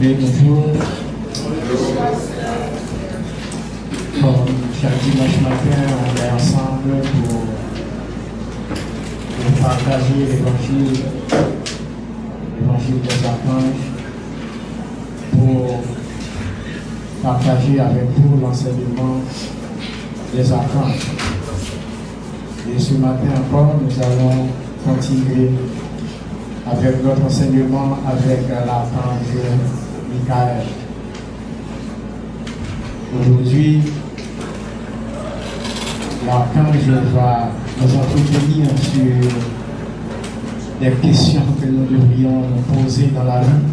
Mais bonjour. Comme chaque dimanche matin, on est ensemble pour partager l'évangile des archanges, pour partager avec vous l'enseignement des archanges. Et ce matin encore, nous allons continuer avec notre enseignement avec l'archange Michael. Aujourd'hui, l'archange va nous entretenir sur des questions que nous devrions nous poser dans la vie.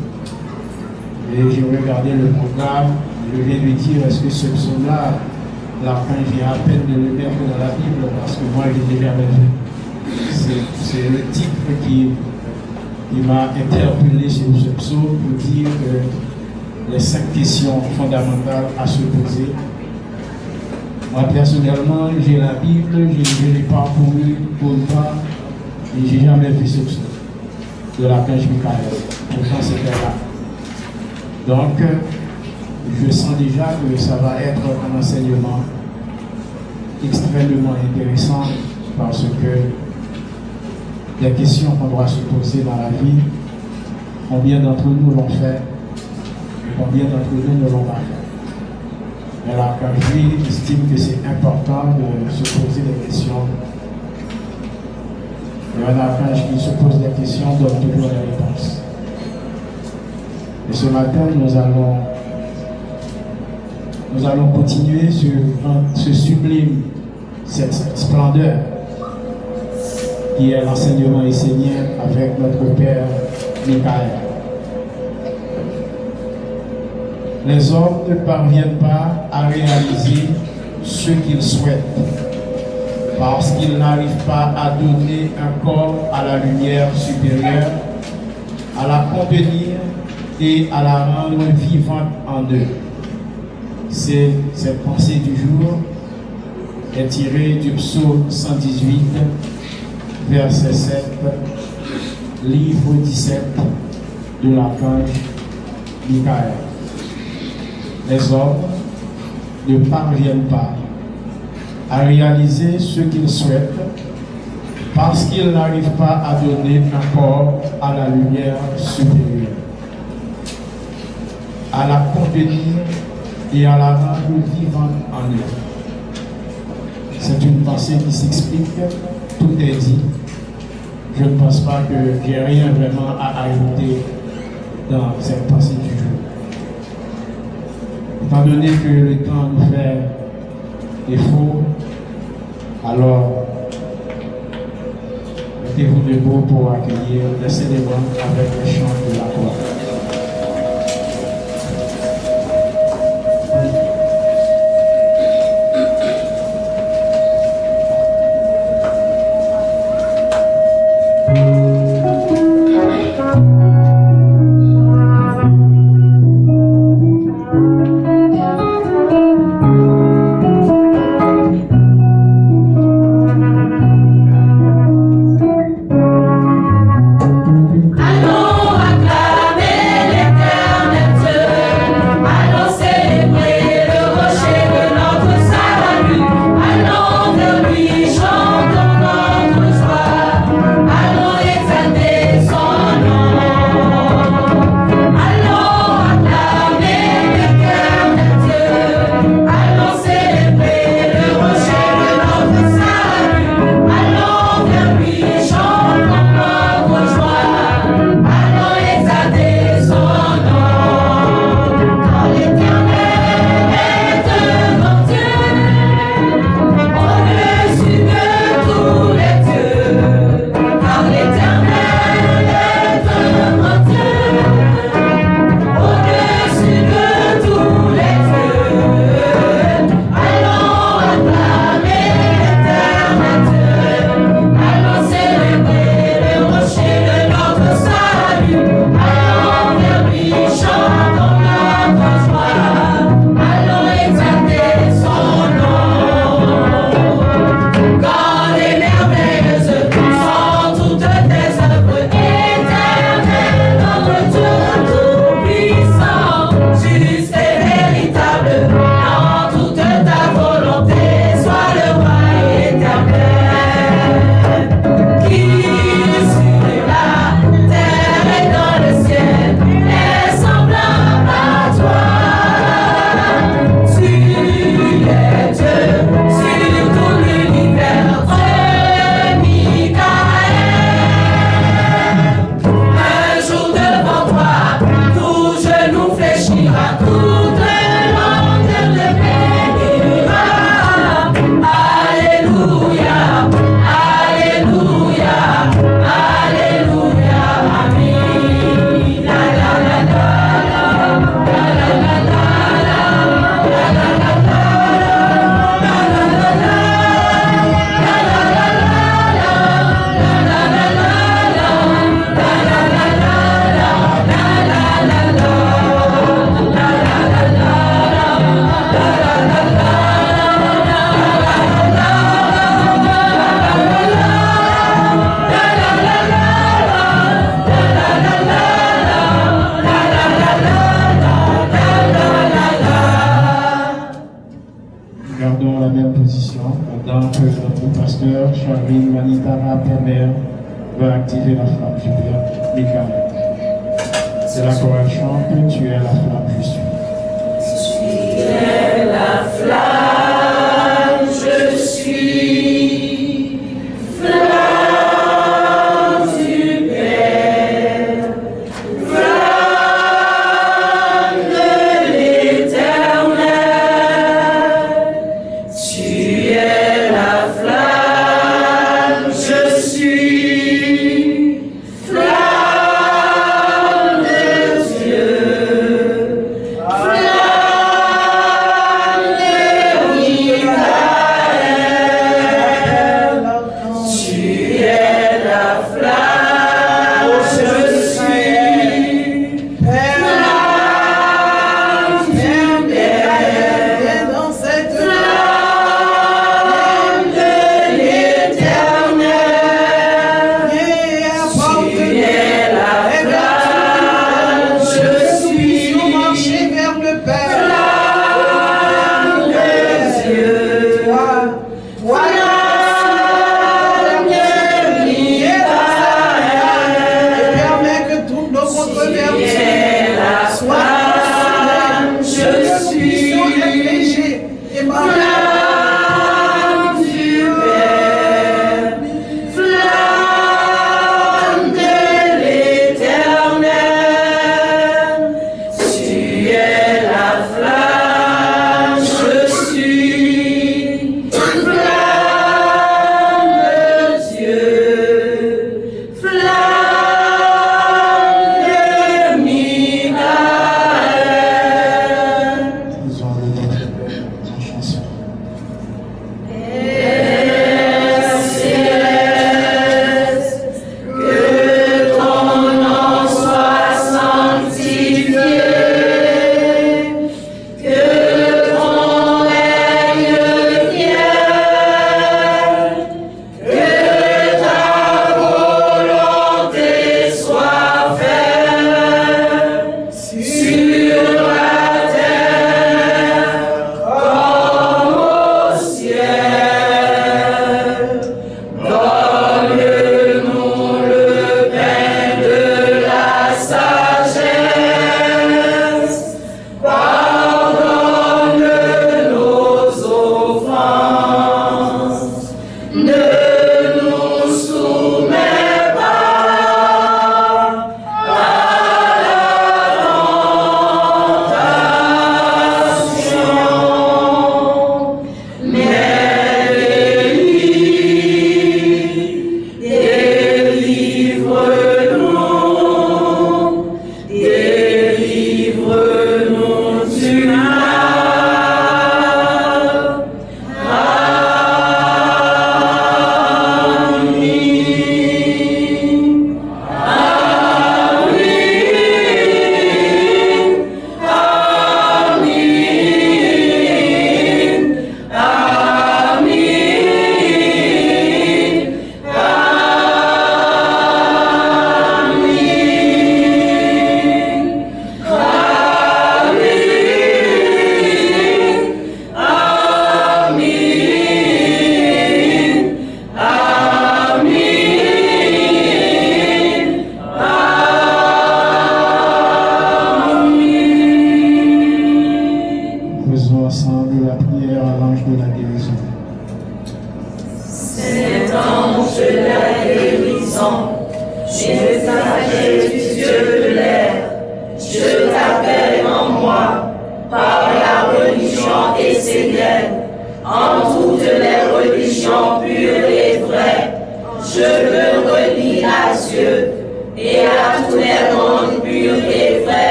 Et j'ai regardé le programme, je viens de dire, est-ce que ce psaume-là, l'archange vient à peine de le mettre dans la Bible, parce que moi je l'ai jamais vu. C'est le titre qui m'a interpellé sur ce psaume pour dire que les 5 questions fondamentales à se poser. Moi personnellement, j'ai la Bible, je l'ai parcouru pour le pas, et je n'ai jamais vu ce psaume de l'archange Michael. Pourtant c'était là. Donc, je sens déjà que ça va être un enseignement extrêmement intéressant parce que les questions qu'on doit se poser dans la vie, combien d'entre nous l'ont fait et combien d'entre nous ne l'ont pas fait. Mais l'archange estime que c'est important de se poser des questions. Et un archange qui se pose des questions donne toujours des réponses. Et ce matin, nous allons continuer sur ce sublime, cette splendeur qui est l'enseignement essénien avec notre Père Michael. Les hommes ne parviennent pas à réaliser ce qu'ils souhaitent parce qu'ils n'arrivent pas à donner un corps à la lumière supérieure, à la contenir et à la rendre vivante en eux. C'est cette pensée du jour est tirée du psaume 118, verset 7, livre 17 de l'archange Michael. Les hommes ne parviennent pas à réaliser ce qu'ils souhaitent parce qu'ils n'arrivent pas à donner un corps à la lumière supérieure, à la contenir et à la rendre vivante en eux. C'est une pensée qui s'explique, tout est dit. Je ne pense pas que j'ai rien vraiment à ajouter dans cette pensée du jour. Étant donné que le temps nous fait défaut, alors mettez-vous debout pour accueillir les célébrants avec les chants de la croix. Allons acclamer Donc, notre pasteur, Charline Manitara, Père, va activer la flamme supérieure, Michael. C'est la chorale chante, tu es la flamme, je suis. Tu es la flamme, je suis. Flamme du Père, flamme de l'Éternel. Tu es la flamme, je suis. Flamme de Dieu,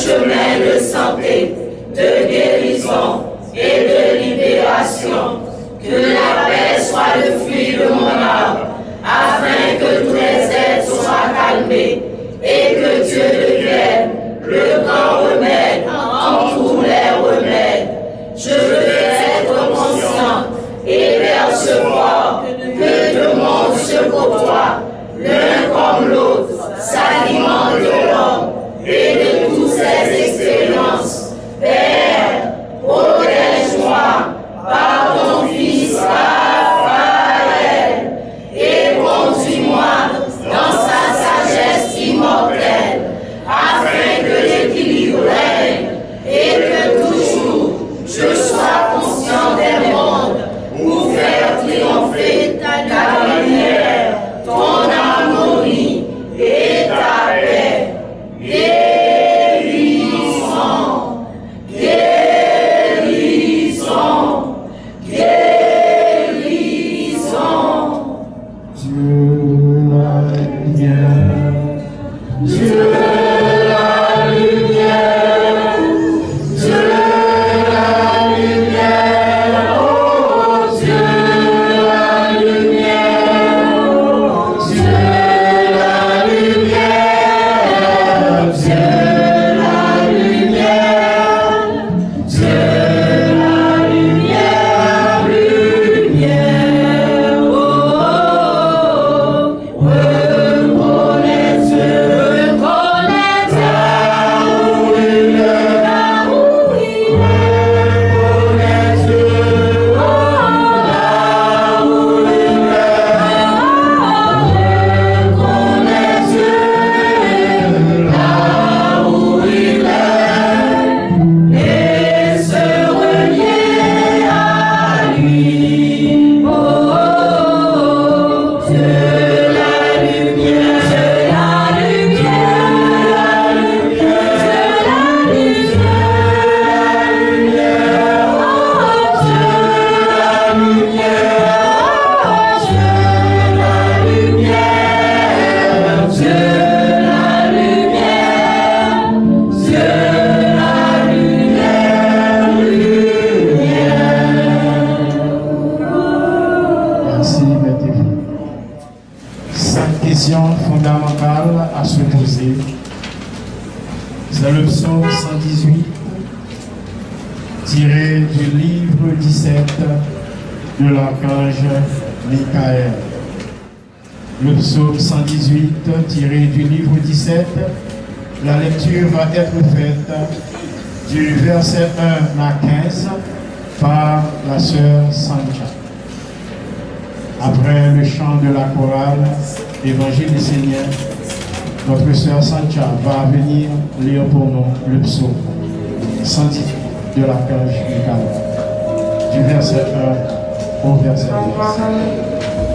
chemin de santé, de guérison et de libération. fondamentale à se poser. C'est le psaume 118, tiré du livre 17 de l'archange Michael. Le psaume 118, tiré du livre 17, la lecture va être faite du verset 1 à 15 par la sœur Sancha. Après le chant de la chorale Évangile du Seigneur, notre sœur Sancha va venir lire pour nous le psaume 118 de l'archange Michael, du verset 1 au verset 15.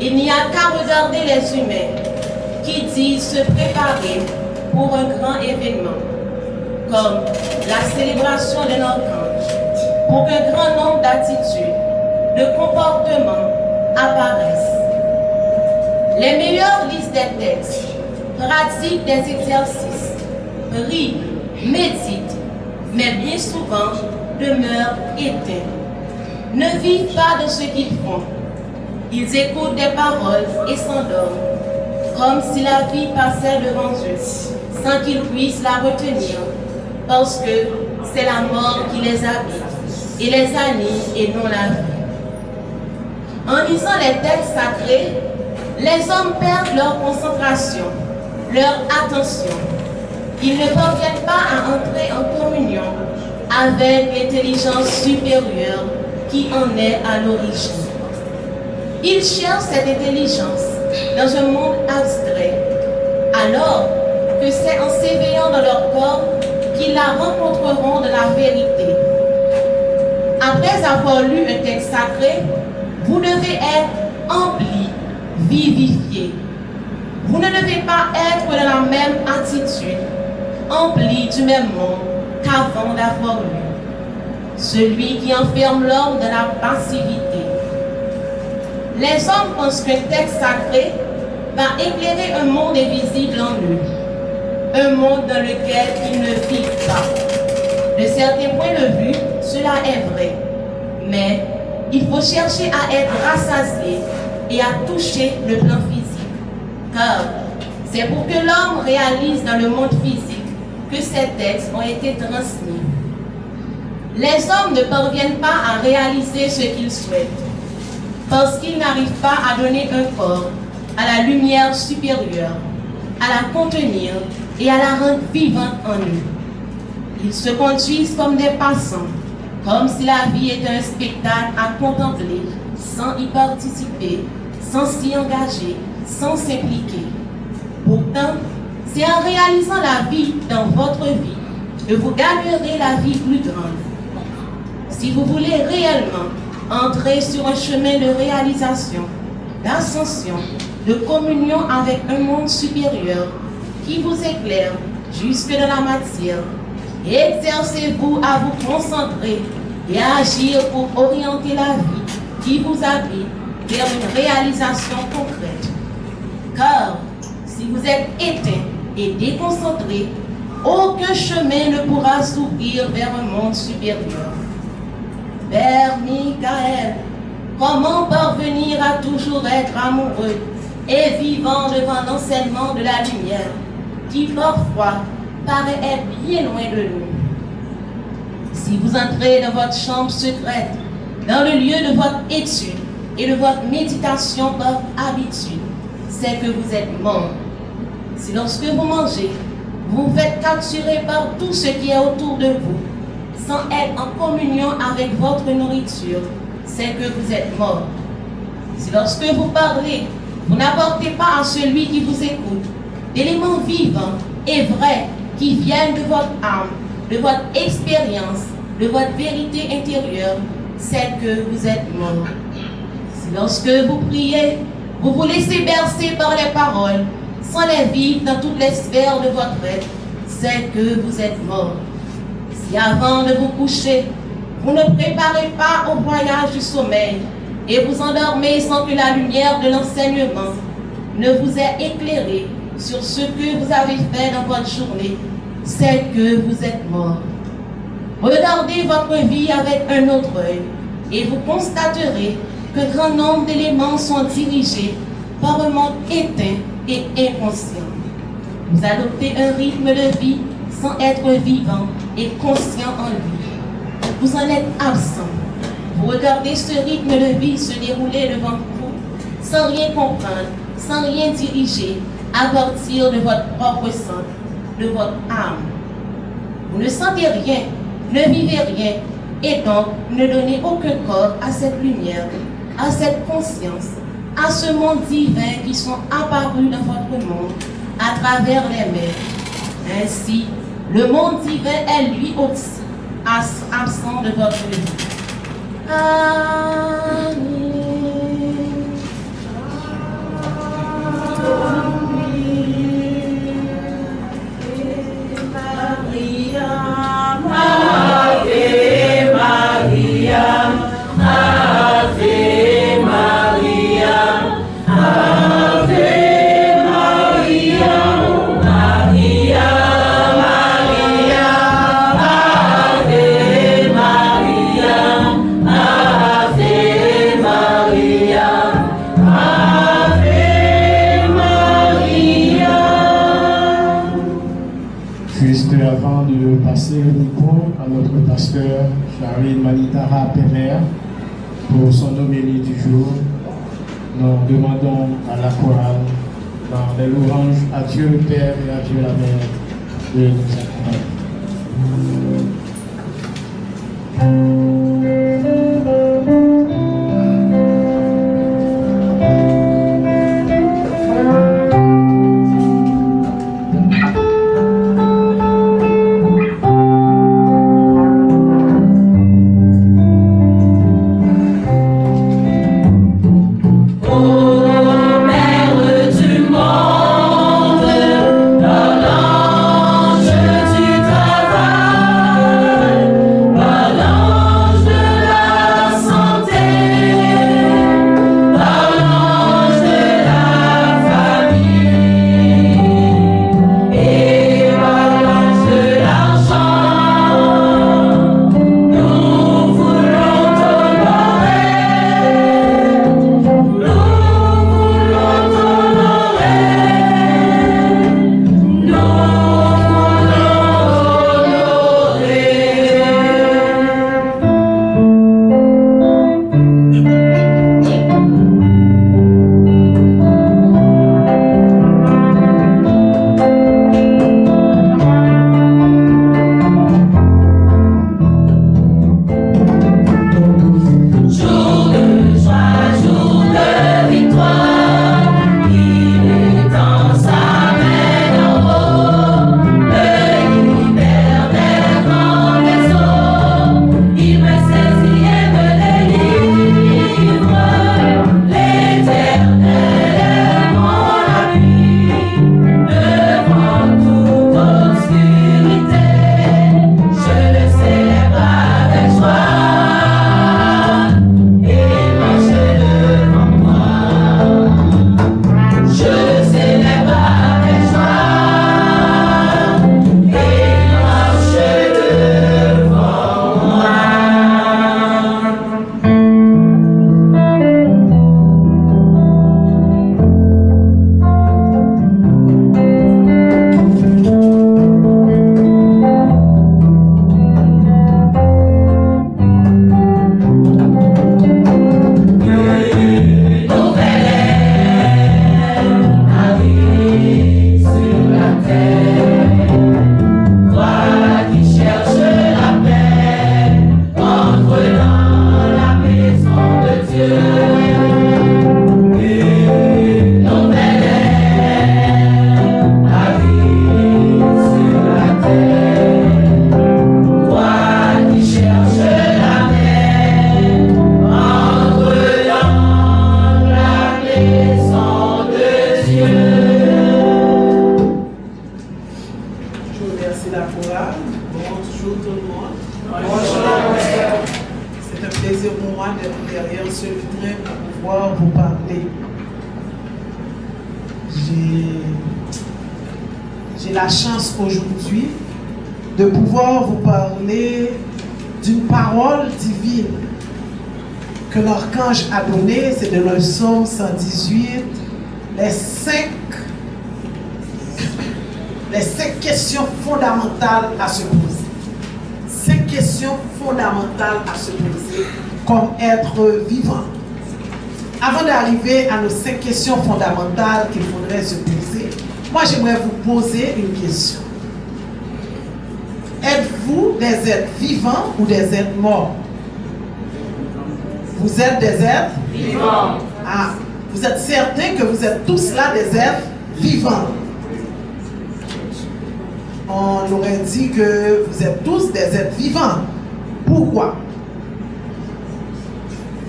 Il n'y a qu'à regarder les humains qui disent se préparer pour un grand événement, comme la célébration d'un archange, pour qu'un grand nombre d'attitudes, de comportements apparaissent. Les meilleurs lisent des textes, pratiquent des exercices, rient, méditent, mais bien souvent demeurent éteints. Ne vivent pas de ce qu'ils font. Ils écoutent des paroles et s'endorment, comme si la vie passait devant eux, sans qu'ils puissent la retenir, parce que c'est la mort qui les habite et les anime et non la vie. En lisant les textes sacrés, les hommes perdent leur concentration, leur attention. Ils ne parviennent pas à entrer en communion avec l'intelligence supérieure qui en est à l'origine. Ils cherchent cette intelligence dans un monde abstrait, alors que c'est en s'éveillant dans leur corps qu'ils la rencontreront de la vérité. Après avoir lu un texte sacré, vous devez être emplis, vivifiés. Vous ne devez pas être dans la même attitude, emplis du même monde qu'avant d'avoir lu. Celui qui enferme l'homme dans la passivité. Les hommes pensent qu'un texte sacré va éclairer un monde invisible en eux, un monde dans lequel ils ne vivent pas. De certains points de vue, cela est vrai, mais il faut chercher à être rassasié et à toucher le plan physique, car c'est pour que l'homme réalise dans le monde physique que ces textes ont été transmis. Les hommes ne parviennent pas à réaliser ce qu'ils souhaitent, parce qu'ils n'arrivent pas à donner un corps à la lumière supérieure, à la contenir et à la rendre vivante en eux. Ils se conduisent comme des passants, comme si la vie était un spectacle à contempler, sans y participer, sans s'y engager, sans s'impliquer. Pourtant, c'est en réalisant la vie dans votre vie que vous gagnerez la vie plus grande. Si vous voulez réellement entrer sur un chemin de réalisation, d'ascension, de communion avec un monde supérieur qui vous éclaire jusque dans la matière, exercez-vous à vous concentrer et à agir pour orienter la vie qui vous habite vers une réalisation concrète. Car si vous êtes éteint et déconcentré, aucun chemin ne pourra s'ouvrir vers un monde supérieur. Père Michael, comment parvenir à toujours être amoureux et vivant devant l'enseignement de la lumière, qui parfois paraît être bien loin de nous? Si vous entrez dans votre chambre secrète, dans le lieu de votre étude et de votre méditation par habitude, c'est que vous êtes mort. Si lorsque vous mangez, vous vous faites capturer par tout ce qui est autour de vous, sans être en communion avec votre nourriture, c'est que vous êtes mort. Si lorsque vous parlez, vous n'apportez pas à celui qui vous écoute d'éléments vivants et vrais qui viennent de votre âme, de votre expérience, de votre vérité intérieure, c'est que vous êtes mort. Si lorsque vous priez, vous vous laissez bercer par les paroles, sans les vivre dans toutes les sphères de votre être, c'est que vous êtes mort. Si avant de vous coucher, vous ne préparez pas au voyage du sommeil et vous endormez sans que la lumière de l'enseignement ne vous ait éclairé sur ce que vous avez fait dans votre journée, c'est que vous êtes mort. Regardez votre vie avec un autre œil et vous constaterez que grand nombre d'éléments sont dirigés par un monde éteint et inconscient. Vous adoptez un rythme de vie sans être vivant et conscient en lui. Vous en êtes absent. Vous regardez ce rythme de vie se dérouler devant vous sans rien comprendre, sans rien diriger à partir de votre propre centre, de votre âme. Vous ne sentez rien, ne vivez rien et donc ne donnez aucun corps à cette lumière, à cette conscience, à ce monde divin qui sont apparus dans votre monde à travers les mers. Ainsi, le monde divin est lui aussi absent de votre vie. Amen. Avant de passer le micro à notre pasteur Charline Manitara Pémère pour son homélie du jour, nous demandons à la chorale dans les louanges à Dieu le Père et à Dieu la Mère de nous accompagner. vous parler. J'ai la chance aujourd'hui de pouvoir vous parler d'une parole divine que l'archange a donnée. C'est de le psaume 118, les cinq questions fondamentales à se poser. 5 questions fondamentales à se poser comme être vivant. Avant d'arriver à nos 5 questions fondamentales qu'il faudrait se poser, moi j'aimerais vous poser une question. Êtes-vous des êtres vivants ou des êtres morts? Vous êtes des êtres vivants. Ah, vous êtes certains que vous êtes tous là des êtres vivants. On aurait dit que vous êtes tous des êtres vivants. Pourquoi?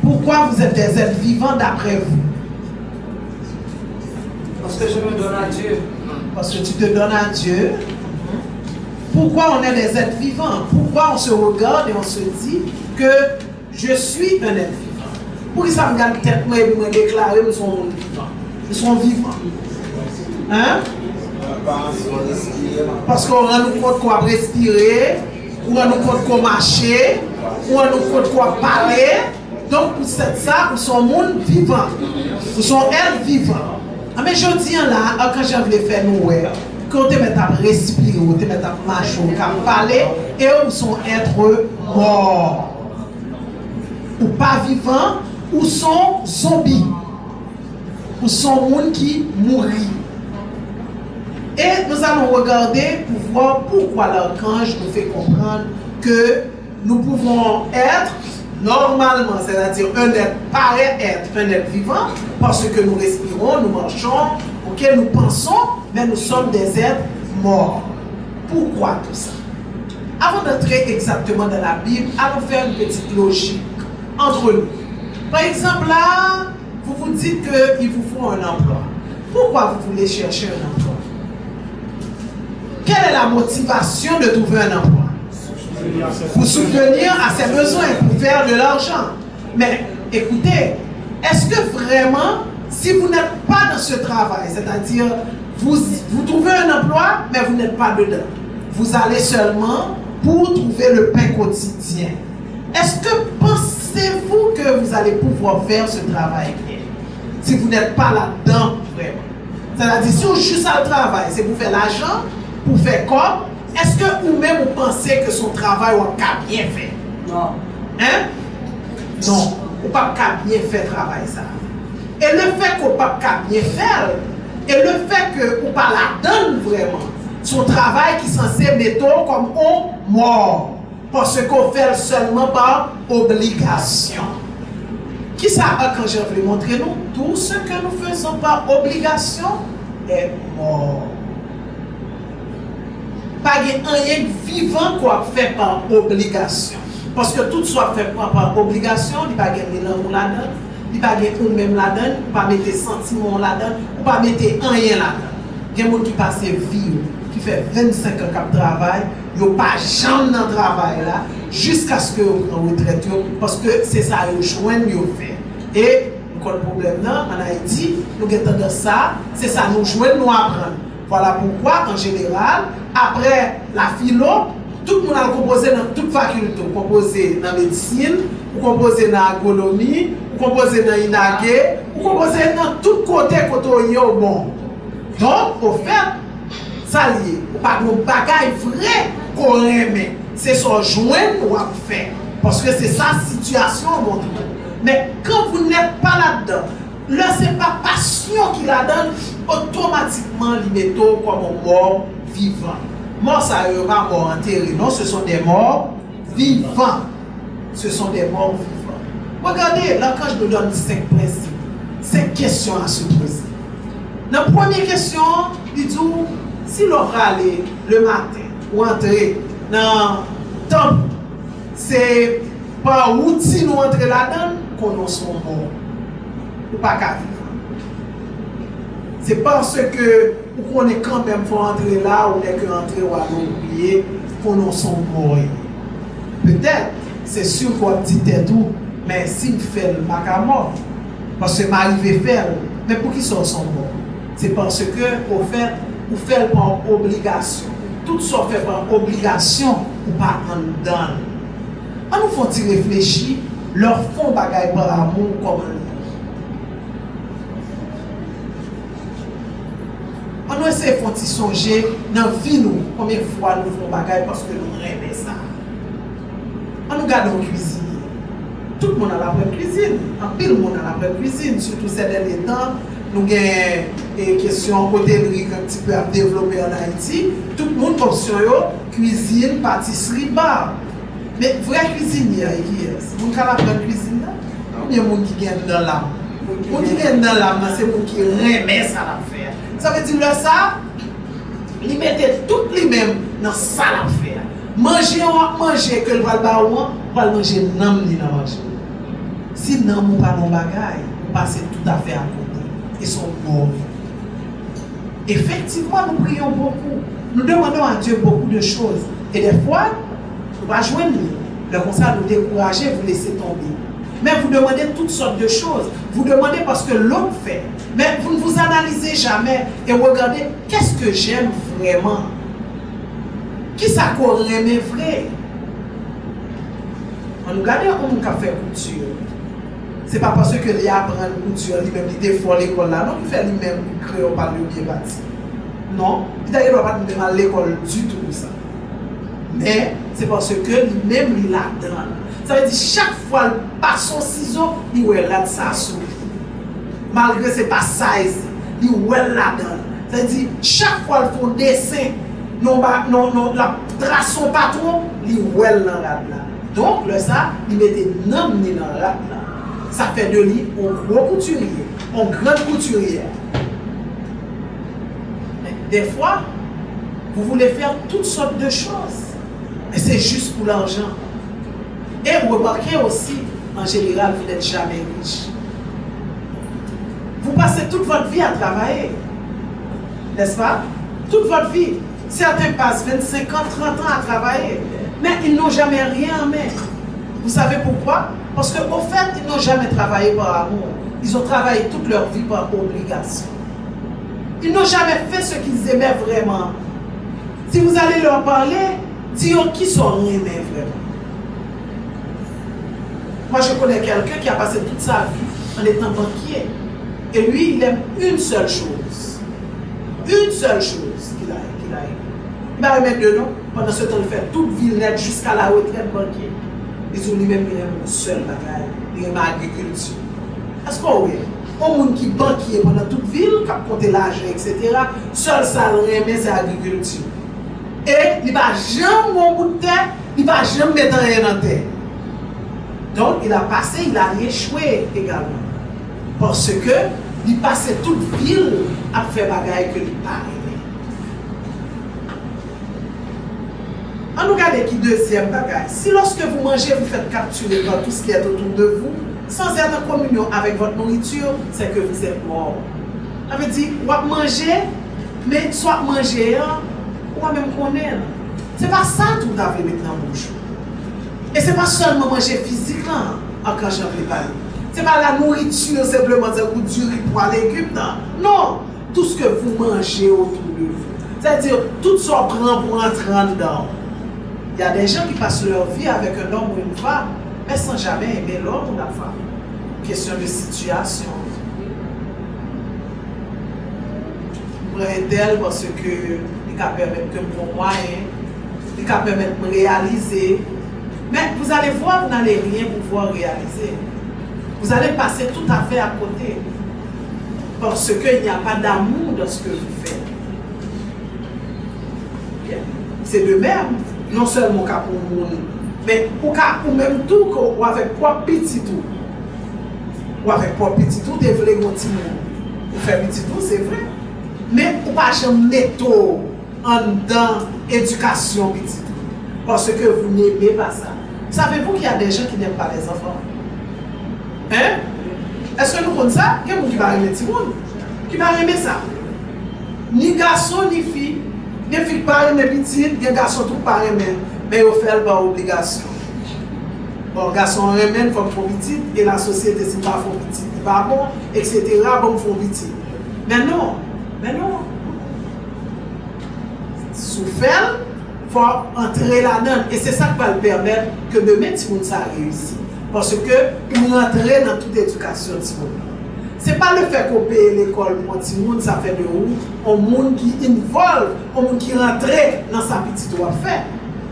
Pourquoi vous êtes des êtres vivants d'après vous? Parce que je me donne à Dieu. Parce que tu te donnes à Dieu. Pourquoi on est des êtres vivants? Pourquoi on se regarde et on se dit que je suis un être vivant? Pour ça me garde tête moi et me déclarer nous sommes vivants. Nous sommes vivants. Hein? Parce qu'on rend nous compte qu'on va respirer, on rend nous compte qu'on marcher, on rend nous compte qu'on va parler. Donc pour ça, nous sommes monde vivant. Nous sommes êtres vivants. Mais je dis là, quand je voulais faire nous, quand tu mets à respirer, tu mets à marcher, à parler, et nous sommes êtres morts. Ou pas vivants, ou sont zombies. Ou sont monde qui mourent. Et nous allons regarder pour voir pourquoi l'archange nous fait comprendre que nous pouvons être normalement, c'est-à-dire un être paraît être un être vivant parce que nous respirons, nous marchons, ok, nous pensons, mais nous sommes des êtres morts. Pourquoi tout ça? Avant d'entrer exactement dans la Bible, allons faire une petite logique entre nous. Par exemple, là, vous vous dites qu'il vous faut un emploi. Pourquoi vous voulez chercher un emploi? Quelle est la motivation de trouver un emploi? Pour subvenir à ses besoins, pour faire de l'argent. Mais écoutez, est-ce que vraiment, si vous n'êtes pas dans ce travail, c'est-à-dire vous trouvez un emploi, mais vous n'êtes pas dedans, vous allez seulement pour trouver le pain quotidien, est-ce que pensez-vous que vous allez pouvoir faire ce travail bien? Si vous n'êtes pas là-dedans, vraiment. C'est-à-dire, si on juste à le travail, c'est pour faire l'argent, pour faire quoi? Est-ce que vous-même vous pensez que son travail a bien fait? Non. Hein? Non, vous pas bien fait travail ça. Et le fait qu'on pas bien faire, et le fait que vous pas la donne vraiment, son travail qui est censé mettre comme on mort, parce qu'on fait seulement par obligation. Qui ça quand je voulais montrer nous? Tout ce que nous faisons par obligation est mort. Pas rien vivant qu'on fait par obligation. Parce que tout soit fait par obligation, il n'y a pas de l'amour là-dedans, il n'y a pas de même là-dedans, il n'y a pas de sentiments là-dedans, il n'y a pas de rien là-dedans. Il y a des gens qui passent vie, qui fait 25 ans qu'ils travaillent, ils n'ont pas jamais dans le travail là, jusqu'à ce qu'ils soient retraités, parce que c'est ça qu'ils joignent, ils fait. Et, le problème là, en Haïti, nous avons ça, c'est ça nous joignent, nous apprendre. Voilà pourquoi, en général, après la philo, tout le monde a composé dans toute faculté. Vous composez dans la médecine, vous composez dans l'agronomie, vous composez dans l'INAGé, vous composez dans tout côté quand on y est au bon. Donc, au fait, ça lié. Pas de bagaille vrai qu'on aime. C'est son joint qu'on va faire. Parce que c'est sa situation au monde. Mais quand vous n'êtes pas là-dedans, là, ce n'est pas passion qui la donne, automatiquement, il met comme un mort vivant. Mort, ça n'est pas mort enterré. Non, ce sont des morts vivants. Ce sont des morts vivants. Regardez, là, quand je vous donne 5 principes, 5 questions à se poser. La première question, il dit, si l'on va aller le matin ou entrer dans le temple, c'est par routine nous entrer là-dedans qu'on en soit mort. Ou pas qu'à vivre. C'est parce que on est quand même faut entrer là, on est que entrer ou à oublier qu'on en soit mort. Peut-être, c'est sûr qu'on dit tout, mais s'il fait le bac à mort, Parce que m'arrive faire. Mais pour qui sont bons? C'est parce que vous faites par obligation. Tout ça fait par obligation ou pas en donne. On nous faut-il réfléchir, leur font bagaille par amour comme on nous essaie de songer dans la vie nous, combien de fois nous faisons bagaille parce que nous aimons ça. On nous garde en cuisine. Tout le monde a la bonne cuisine. En pile, le monde a la bonne cuisine. Surtout ces derniers temps, nous avons des questions hôtellerie un petit peu à développer en Haïti. Tout le monde option cuisine, pâtisserie, bar. Mais vrai cuisinier qui est? Vous avez la bonne cuisine là? Ou bien vous qui gagne dans l'âme? Vous qui gagne dans l'âme, c'est vous qui remet ça l'affaire. Ça veut dire ça, ils mettent tout les mêmes dans ça l'affaire. Manger que le va le manger non ni dans manger. Si non ou pas non bagaille, vous passez tout à fait à côté. Ils sont mauvais. Effectivement, nous prions beaucoup. Nous demandons à Dieu beaucoup de choses. Et des fois, nous ne joindre le conseil nous décourager, vous laisser tomber. Mais vous demandez toutes sortes de choses. Vous demandez parce que l'autre fait. Mais vous ne vous analysez jamais et regardez qu'est-ce que j'aime vraiment. Qui ça qu'on aime vrai? On nous regarde un homme qui a fait couture. Ce n'est pas parce que lui apprend une couture, lui-même, il était fort à l'école là. Non, il fait lui-même créer par le bien bâti. Non, il ne doit pas même à l'école du tout ça. Mais c'est parce que lui-même, il la donne. Ça veut dire chaque fois il passe son ciseau, il ouais là de sa souris. Malgré ce pas size, il ouais là dedans. Ça veut dire chaque fois il fait un dessin, non la trace son patron, il ouais là là. Donc le ça, il mettait nom ni dans là. Ça fait de lui un gros couturier, un grand couturier. Mais des fois, vous voulez faire toutes sortes de choses, mais c'est juste pour l'argent. Et vous remarquez aussi, en général, vous n'êtes jamais riche. Vous passez toute votre vie à travailler. N'est-ce pas? Toute votre vie. Certains passent 25 ans, 30 ans à travailler. Mais ils n'ont jamais rien en main. Vous savez pourquoi? Parce qu'au fait, ils n'ont jamais travaillé par amour. Ils ont travaillé toute leur vie par obligation. Ils n'ont jamais fait ce qu'ils aimaient vraiment. Si vous allez leur parler, dites qui sont aimés vraiment. Moi, je connais quelqu'un qui a passé toute sa vie en étant banquier. Et lui, il aime une seule chose. Une seule chose qu'il a aimé. Il va remettre de nom. Pendant ce temps, il fait toute ville nette jusqu'à la retraite banquier. Ils ont lui-même une seule bagaille. Il aime l'agriculture. Est-ce qu'on voit? Au monde qui banquier pendant toute ville, qui a compté l'argent, etc., seul ça remet, c'est l'agriculture. Et il ne va jamais mon bout de terre, il ne va jamais mettre rien dans la terre. Donc, il a passé, il a échoué également. Parce que, il passait toute ville à faire bagaille que il pas aimé. On nous regarde qui deuxième bagaille. Si lorsque vous mangez, vous faites capturer par tout ce qui est autour de vous, sans être en communion avec votre nourriture, c'est que vous êtes mort. Ça veut dire, vous mangez, mais soit manger, ou même connaître. Ce n'est pas ça que vous avez maintenant en bouche. Et ce n'est pas seulement manger physique là, en quand j'en ai parlé. Ce n'est pas la nourriture simplement, c'est vous du riz pour les légumes. Non, tout ce que vous mangez autour de vous. C'est-à-dire, tout ce qu'on prend pour entrer en dedans. Il y a des gens qui passent leur vie avec un homme ou une femme, mais sans jamais aimer l'homme ou la femme. Question de situation. Pour un tel, parce que il va permettre que mon moyen, il va permettre de me réaliser. Mais vous allez voir, vous n'allez rien pouvoir réaliser. Vous allez passer tout à fait à côté. Parce qu'il n'y a pas d'amour dans ce que vous faites. C'est de même, non seulement pour vous, mais pour même tout, ou avec quoi petit tout. Ou avec quoi petit tout, vous devez continuer. Vous faites petit tout, c'est vrai. Mais vous ne pouvez pas jamais mettre en dedans éducation petit tout. Parce que vous n'aimez pas ça. Savez-vous qu'il y a des gens qui n'aiment pas les enfants? Hein? Est-ce que nous connaissons ça? Il y a des gens qui vont aimer tout le monde. Qui vont aimer ça? Ni garçon ni fille. Les filles pas aimer petite, les garçons tout pas aimer. Mais ils font par obligation. Bon, garçon aimer, il faut pour petite, et la société, c'est pas pour petite. pas bon, etc. Bon, faut vite. Mais non. Souffert, il faut entrer là-dedans. Et c'est ça qui va le permettre que demain, tout le monde ça réussit. Parce que nous rentrons dans toute éducation de tout le monde. Ce n'est pas le fait qu'on paye l'école pour tout le monde, ça fait de vous, un monde qui involve, un monde qui rentre dans sa petite doit faire.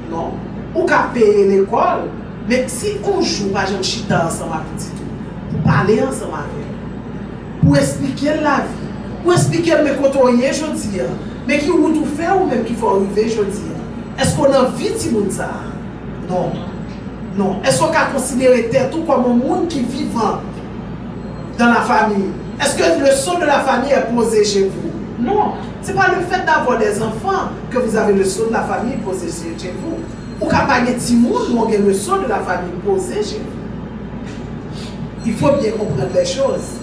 Non. Ou qu'à payer l'école, mais si on joue, par exemple, chita ensemble avec petite, pour parler ensemble avec elle, pour expliquer la vie, pour expliquer mes côtoyers, je dis, mais qui vous tout faire ou même qu'il faut arriver, je dis, est-ce qu'on a envie de ça? Non. Non. Est-ce qu'on a considéré tout comme un monde qui vit dans la famille? Est-ce que le son de la famille est posé chez vous? Non. Ce n'est pas le fait d'avoir des enfants que vous avez le son de la famille posé chez vous. Ou qu'à pas de petit monde, vous avez le son de la famille posé chez vous. Il faut bien comprendre les choses.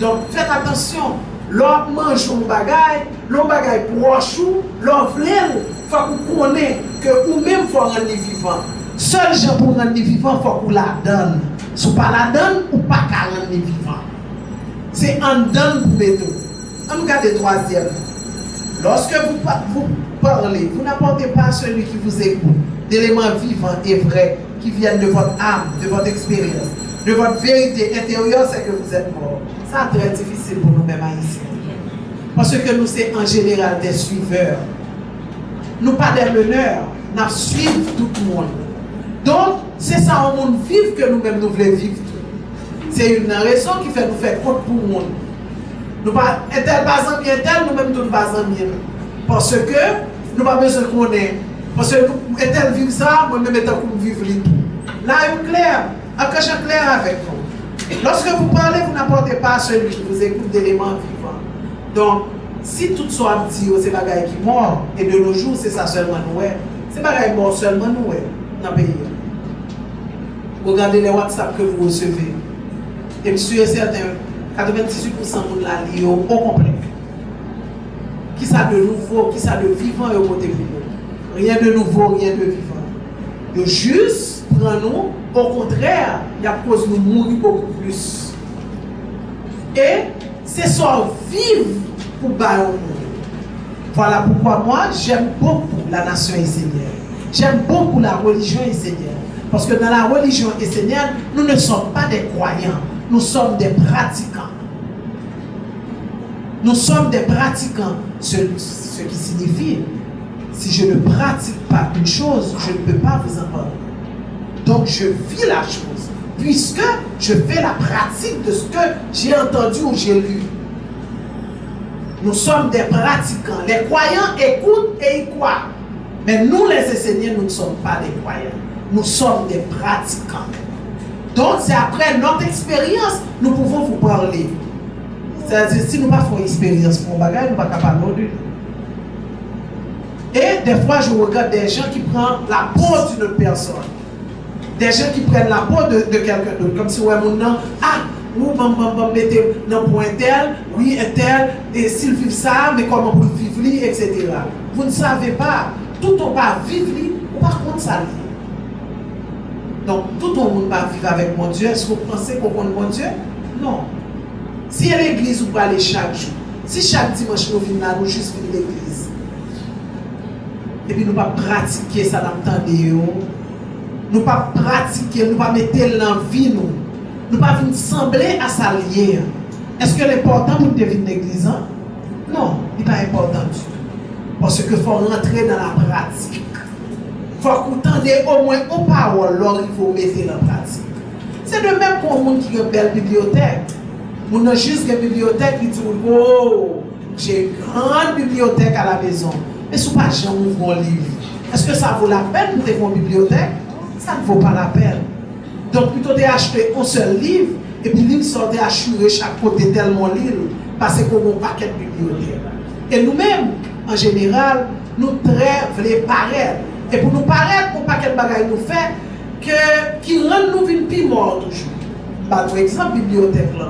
Donc faites attention. L'on mange un bagage proche, l'on veut, il faut que vous connaissiez que vous-même faut rendre vivant. Seul gens pour rendre vivant, il faut que vous la donne. Si vous ne la donne, ou pas qu'à rendre vivant. C'est en donne pour mettre. On regarde le troisième. Lorsque vous parlez, vous n'apportez pas à celui qui vous écoute d'éléments vivants et vrais qui viennent de votre âme, de votre expérience, de votre vérité intérieure, c'est que vous êtes mort. C'est très difficile pour nous-mêmes haïtiens. Parce que nous, c'est en général des suiveurs. Nous pas des meneurs, nous suivons tout le monde. Donc, c'est ça un monde vivre que nous-mêmes nous voulons vivre. C'est une raison qui fait nous faire compte pour le monde. Nous pas un tel pas en bien tel, nous-mêmes nous pas en bien. Parce que nous pas besoin qu'on ait. Parce que un tel vivre ça, moi-même étant comme vivre tout. Là, il est clair. Après, je suis clair avec vous. Lorsque vous parlez, vous n'apportez pas à celui qui vous écoute d'éléments vivants. Donc, si tout soit dit, c'est bagaille qui mort, et de nos jours, c'est ça seulement nous, c'est bagaille mort seulement nous, dans le pays. Regardez les WhatsApp que vous recevez. Et monsieur est certain, 98% de la lire au complet. Qui ça de nouveau, qui ça de vivant et au côté vivant. Rien de nouveau, rien de vivant. De juste, prenons, au contraire, il y a cause nous mourir beaucoup plus. Et c'est ça vivre pour battre au monde. Voilà pourquoi moi, j'aime beaucoup la nation essénienne. J'aime beaucoup la religion essénienne. Parce que dans la religion essénienne, nous ne sommes pas des croyants, nous sommes des pratiquants. Nous sommes des pratiquants, ce qui signifie, si je ne pratique pas une chose, je ne peux pas vous en parler. Donc je vis la chose, puisque je fais la pratique de ce que j'ai entendu ou j'ai lu. Nous sommes des pratiquants. Les croyants écoutent et ils croient. Mais nous, les Esséniens, nous ne sommes pas des croyants. Nous sommes des pratiquants. Donc, c'est après notre expérience, nous pouvons vous parler. C'est-à-dire, si nous n'avons pas fait expérience pour un bagage, nous ne sommes pas capables de. Et des fois, je regarde des gens qui prennent la peau d'une autre personne. Des gens qui prennent la peau de quelqu'un d'autre. Comme si, ouais, mon nom, vous mettez dans point tel, oui, et tel, et s'il vit ça, mais comment vous vivez, etc. Vous ne savez pas, tout on va vivre, ou par contre ça. Donc, tout le monde va vivre avec mon Dieu. Est-ce que vous pensez qu'on connaît mon Dieu? Non. Si à l'église, vous allez chaque jour. Si chaque dimanche, nous venons là, nous juste venons à l'église. Et puis, nous ne pas pratiquer ça dans le temps de nous. Nous ne pas pratiquer, nous ne pas mettre l'envie, nous. Nous ne pas venir sembler à s'allier. Est-ce que l'important pour devenir une église? Non, il n'est pas important du tout. Parce qu'il faut rentrer dans la pratique. Il faut que vous tendiez au moins aux paroles, alors il faut mettre en pratique. C'est de même pour un monde qui a une belle bibliothèque. On a juste une bibliothèque qui dit, oh, j'ai une grande bibliothèque à la maison. Mais si vous n'avez pas jamais ouvert un livre, est-ce que ça vaut la peine de faire une bibliothèque? Ça ne vaut pas la peine. Donc plutôt d'acheter un seul livre, et puis le livre sort assurer chaque côté tellement livre, parce qu'on a un paquet de bibliothèques. Et nous-mêmes, en général, nous très voulons paraître. Et pour nous paraître, pour paquet de bagages nous fait, qui rendent nous une plus mort toujours. Par exemple, bibliothèque là.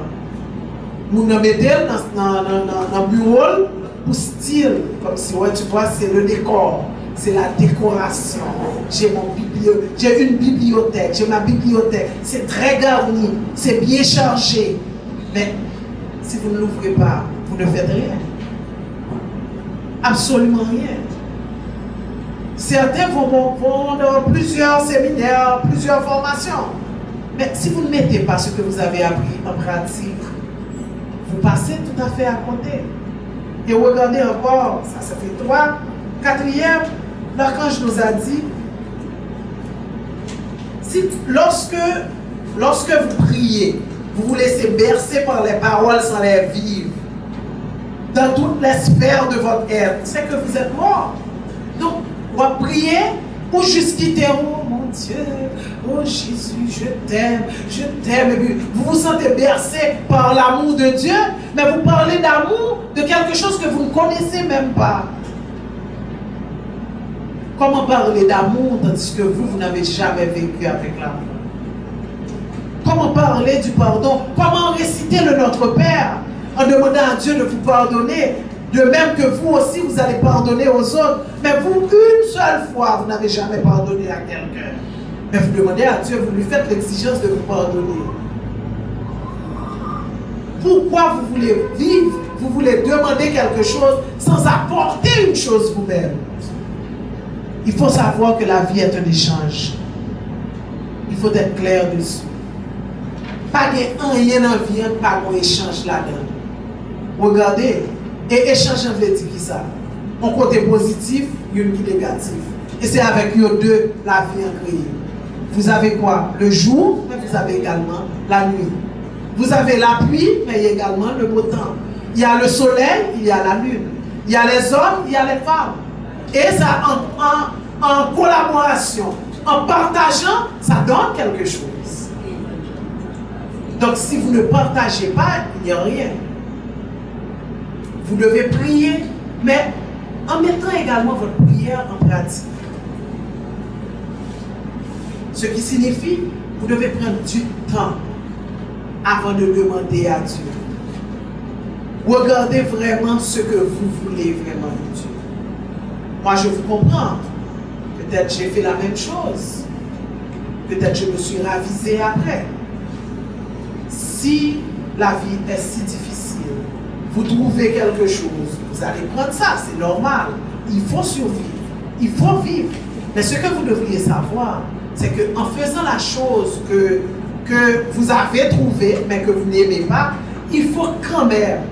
Nous nous mettons dans le bureau pour style, comme si ouais, tu vois, c'est le décor. c'est la décoration. J'ai une bibliothèque, j'ai ma bibliothèque. C'est très garni, c'est bien chargé. Mais si vous ne l'ouvrez pas, vous ne faites rien. Absolument rien. Certains vont dans plusieurs séminaires, plusieurs formations. Mais si vous ne mettez pas ce que vous avez appris en pratique, vous passez tout à fait à côté. Et regardez encore, ça fait 3, 4e, l'archange nous a dit, lorsque vous priez, vous vous laissez bercer par les paroles sans les vivre, dans toutes les sphères de votre être, c'est que vous êtes mort. Donc, on va prier ou juste quitter, oh mon Dieu, oh Jésus, je t'aime, et puis vous vous sentez bercé par l'amour de Dieu, mais vous parlez d'amour de quelque chose que vous ne connaissez même pas. Comment parler d'amour tandis que vous n'avez jamais vécu avec l'amour? Comment parler du pardon? Comment réciter le Notre Père en demandant à Dieu de vous pardonner? De même que vous aussi, vous allez pardonner aux autres. Mais vous, une seule fois, vous n'avez jamais pardonné à quelqu'un. Mais vous demandez à Dieu, vous lui faites l'exigence de vous pardonner. Pourquoi vous voulez vivre, vous voulez demander quelque chose sans apporter une chose vous-même? Il faut savoir que la vie est un échange. Il faut être clair dessus. Pas de rien dans la vie, pas un échange là-dedans. Regardez, et échange en veut dire qui ça? Un côté positif, une qui négatif. Et c'est avec eux deux la vie en créée. Vous avez quoi? Le jour, mais vous avez également la nuit. Vous avez la pluie, mais il y a également le beau temps. Il y a le soleil, il y a la lune. Il y a les hommes, il y a les femmes. Et ça, en collaboration, en partageant, ça donne quelque chose. Donc si vous ne partagez pas, il n'y a rien. Vous devez prier, mais en mettant également votre prière en pratique. Ce qui signifie, vous devez prendre du temps avant de demander à Dieu. Regardez vraiment ce que vous voulez vraiment de Dieu. Moi, je vous comprends. Peut-être j'ai fait la même chose. Peut-être je me suis ravisé après. Si la vie est si difficile, vous trouvez quelque chose, vous allez prendre ça, c'est normal. Il faut survivre. Il faut vivre. Mais ce que vous devriez savoir, c'est qu'en faisant la chose que vous avez trouvée, mais que vous n'aimez pas, il faut quand même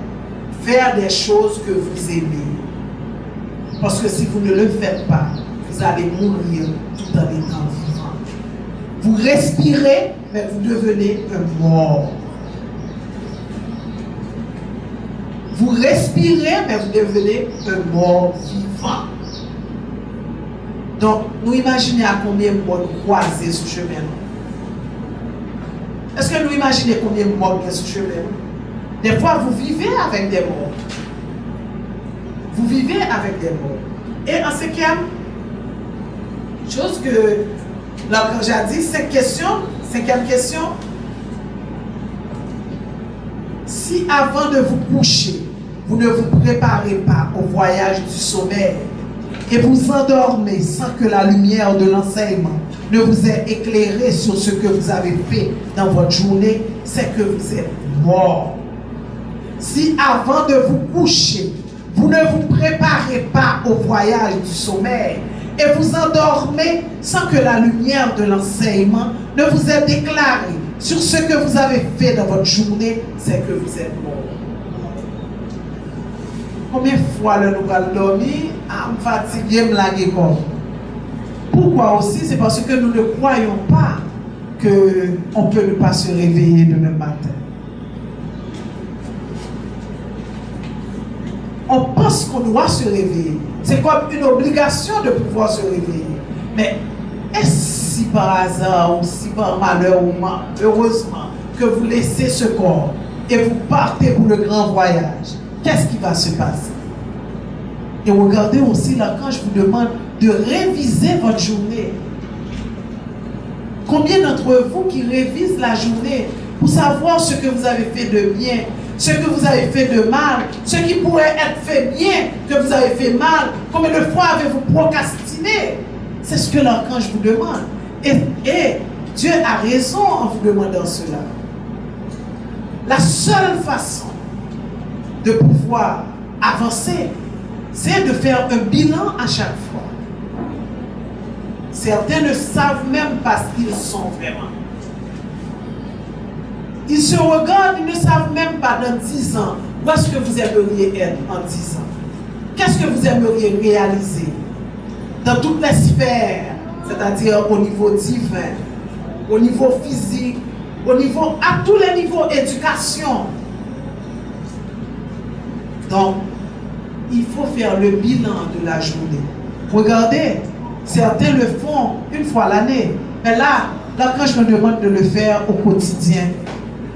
faire des choses que vous aimez. Parce que si vous ne le faites pas, vous allez mourir tout en étant vivant. Vous respirez, mais vous devenez un mort. Vous respirez, mais vous devenez un mort vivant. Donc, nous imaginez à combien de morts nous croisés sur le chemin. Est-ce que nous imaginez combien de morts il y a sur le chemin? Des fois, vous vivez avec des morts. Vous vivez avec des morts. Et en cinquième chose que l'archange a dit, cinquième question, si avant de vous coucher, vous ne vous préparez pas au voyage du sommeil et vous endormez sans que la lumière de l'enseignement ne vous ait éclairé sur ce que vous avez fait dans votre journée, c'est que vous êtes mort. Si avant de vous coucher, vous ne vous préparez pas au voyage du sommeil et vous endormez sans que la lumière de l'enseignement ne vous ait déclaré sur ce que vous avez fait dans votre journée, c'est que vous êtes mort. Combien de fois nous allons dormir, me fatiguer, me laguer comme? Pourquoi aussi? C'est parce que nous ne croyons pas qu'on peut ne pas se réveiller demain matin. On pense qu'on doit se réveiller. C'est comme une obligation de pouvoir se réveiller. Mais est-ce si par hasard ou si par malheur ou heureusement que vous laissez ce corps et vous partez pour le grand voyage, qu'est-ce qui va se passer? Et regardez aussi l'archange vous demande de réviser votre journée. Combien d'entre vous qui révisent la journée pour savoir ce que vous avez fait de bien, ce que vous avez fait de mal, ce qui pourrait être fait bien, que vous avez fait mal, combien de fois avez-vous procrastiné? C'est ce que l'archange vous demande. Et Dieu a raison en vous demandant cela. La seule façon de pouvoir avancer, c'est de faire un bilan à chaque fois. Certains ne savent même pas ce qu'ils sont vraiment. Ils se regardent, ils ne savent même pas dans 10 ans où est-ce que vous aimeriez être en 10 ans. Qu'est-ce que vous aimeriez réaliser dans toutes les sphères, c'est-à-dire au niveau divin, au niveau physique, à tous les niveaux éducation. Donc, il faut faire le bilan de la journée. Regardez, certains le font une fois l'année, mais là, l'archange me demande de le faire au quotidien.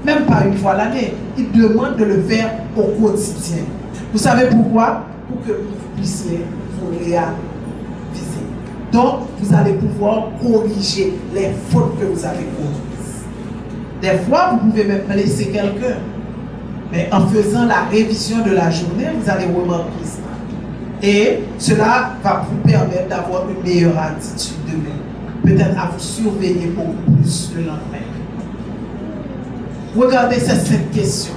Même pas une fois l'année, il demande de le faire au quotidien. Vous savez pourquoi? Pour que vous puissiez vous réaliser. Donc, vous allez pouvoir corriger les fautes que vous avez commises. Des fois, vous pouvez même blesser quelqu'un. Mais en faisant la révision de la journée, vous allez remarquer ça. Et cela va vous permettre d'avoir une meilleure attitude demain. Peut-être à vous surveiller beaucoup plus le lendemain. Regardez ces 5 questions.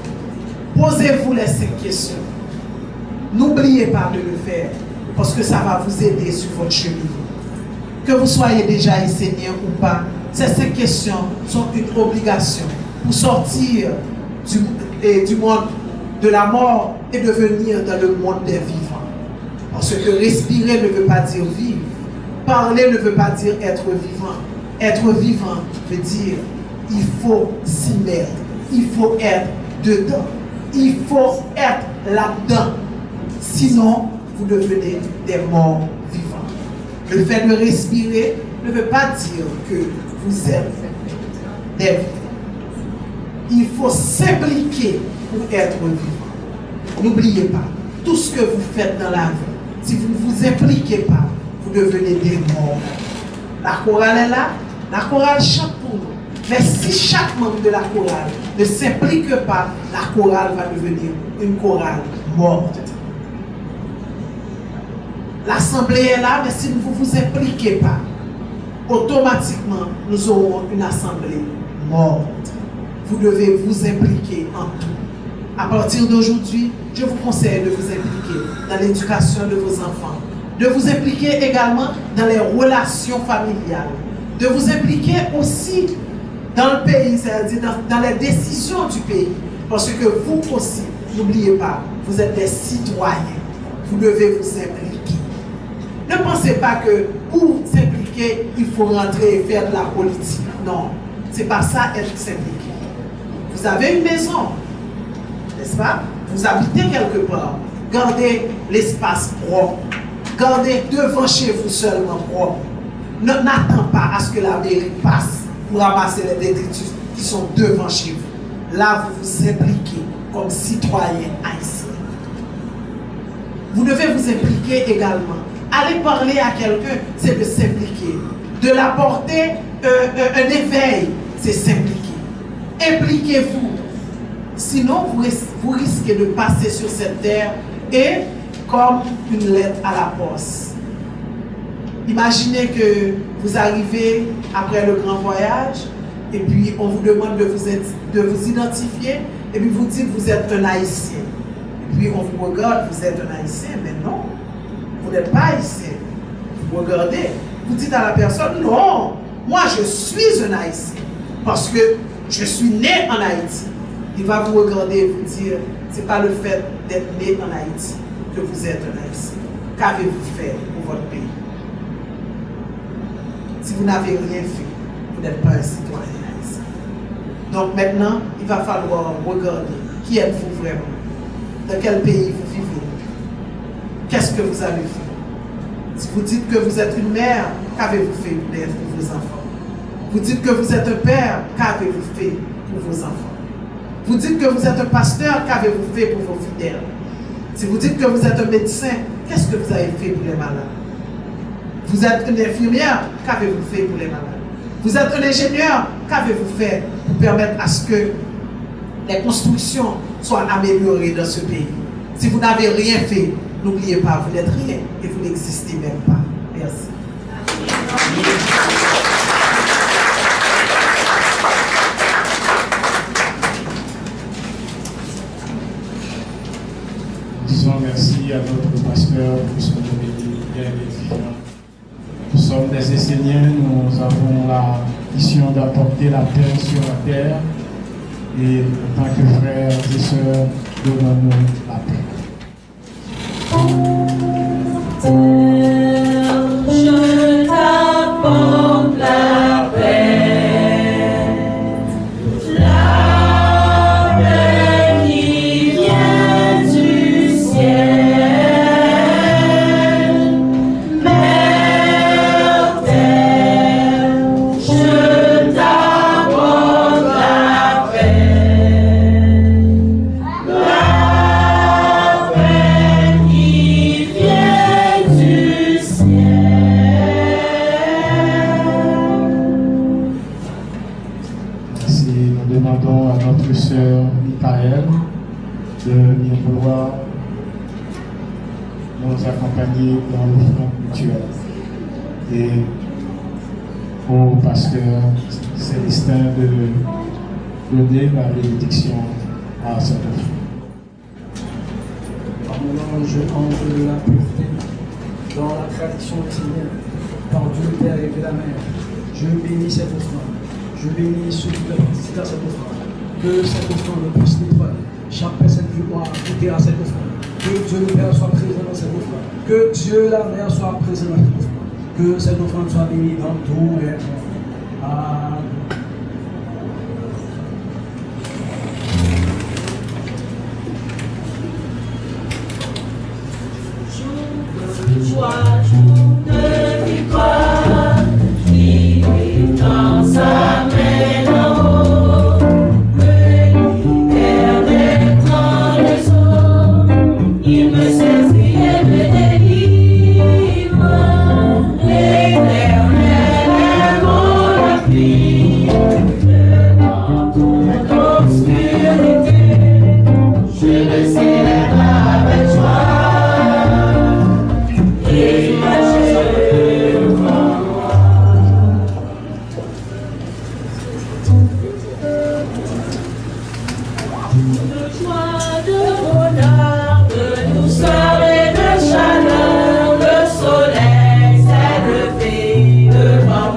Posez-vous les 5 questions. N'oubliez pas de le faire, parce que ça va vous aider sur votre chemin. Que vous soyez déjà enseignant ou pas, ces 5 questions sont une obligation pour sortir du monde de la mort et de venir dans le monde des vivants. Parce que respirer ne veut pas dire vivre. Parler ne veut pas dire être vivant. Être vivant veut dire il faut s'y mettre. Il faut être dedans. Il faut être là-dedans. Sinon, vous devenez des morts vivants. Le fait de respirer ne veut pas dire que vous êtes des vivants. Il faut s'impliquer pour être vivant. N'oubliez pas, tout ce que vous faites dans la vie, si vous ne vous impliquez pas, vous devenez des morts. La chorale est là, la chorale chante pour nous. Mais si chaque membre de la chorale ne s'implique pas, la chorale va devenir une chorale morte. L'assemblée est là, mais si vous ne vous impliquez pas, automatiquement, nous aurons une assemblée morte. Vous devez vous impliquer en tout. À partir d'aujourd'hui, je vous conseille de vous impliquer dans l'éducation de vos enfants, de vous impliquer également dans les relations familiales, de vous impliquer aussi dans le pays, c'est-à-dire dans les décisions du pays. Parce que vous aussi, n'oubliez pas, vous êtes des citoyens. Vous devez vous impliquer. Ne pensez pas que pour s'impliquer, il faut rentrer et faire de la politique. Non, ce n'est pas ça être s'impliquer. Vous avez une maison, n'est-ce pas? Vous habitez quelque part. Gardez l'espace propre. Gardez devant chez vous seulement propre. N'attends pas à ce que la mairie passe pour ramasser les détritus qui sont devant chez vous. Là, vous vous impliquez comme citoyen haïtien. Vous devez vous impliquer également. Aller parler à quelqu'un, c'est de s'impliquer. De l'apporter un éveil, c'est s'impliquer. Impliquez-vous. Sinon, vous risquez de passer sur cette terre et comme une lettre à la poste. Imaginez que vous arrivez après le grand voyage et puis on vous demande de vous identifier et puis vous dites que vous êtes un Haïtien. Et puis on vous regarde, vous êtes un Haïtien, mais non, vous n'êtes pas Haïtien. Vous regardez, vous dites à la personne, non, moi je suis un Haïtien parce que je suis né en Haïti. Il va vous regarder et vous dire, ce n'est pas le fait d'être né en Haïti que vous êtes un Haïtien. Qu'avez-vous fait pour votre pays? Si vous n'avez rien fait, vous n'êtes pas un citoyen haïtien. Donc maintenant, il va falloir regarder qui êtes-vous vraiment? Dans quel pays vous vivez? Qu'est-ce que vous avez fait? Si vous dites que vous êtes une mère, qu'avez-vous fait pour vos enfants? Vous dites que vous êtes un père, qu'avez-vous fait pour vos enfants? Vous dites que vous êtes un pasteur, qu'avez-vous fait pour vos fidèles? Si vous dites que vous êtes un médecin, qu'est-ce que vous avez fait pour les malades? Vous êtes une infirmière, qu'avez-vous fait pour les malades? Vous êtes un ingénieur, qu'avez-vous fait pour permettre à ce que les constructions soit améliorée dans ce pays. Si vous n'avez rien fait, n'oubliez pas, vous n'êtes rien et vous n'existez même pas. Merci. Disons merci à notre pasteur pour son homélie bien édifiant. Nous sommes des Esséniens, nous avons la mission d'apporter la paix sur la terre et en tant que frères et sœurs, donnons-nous la paix. Je t'apporte la paix, qui vient du ciel. Mère terre, je t'apporte la paix qui vient du ciel. Merci, nous demandons à notre sœur Michael de bien vouloir nous accompagner dans l'offrande mutuelle. Et au pasteur Célestin de donner la bénédiction à cette offrande. Par mon ange, ange de la pureté, dans la tradition essénienne, par Dieu le Père et la Mère, je bénis cette offrande. Je bénis ceux qui veulent participer à cette offrande. Que cette offrande puisse nettoyer chaque personne qui doit goûter à cette offrande. Que Dieu le Père soit présent dans cette offrande. Que Dieu la Mère soit présent dans cette offrande. Que cette offrande soit bénie dans tous les mondes. Amen. Joie, jour de victoire, qui dans sa main en haut, l'éternel prend le sceau, il me saisit et me délivre. L'éternel est mon appui, devant toute obscurité, je le célèbre avec joie. Devant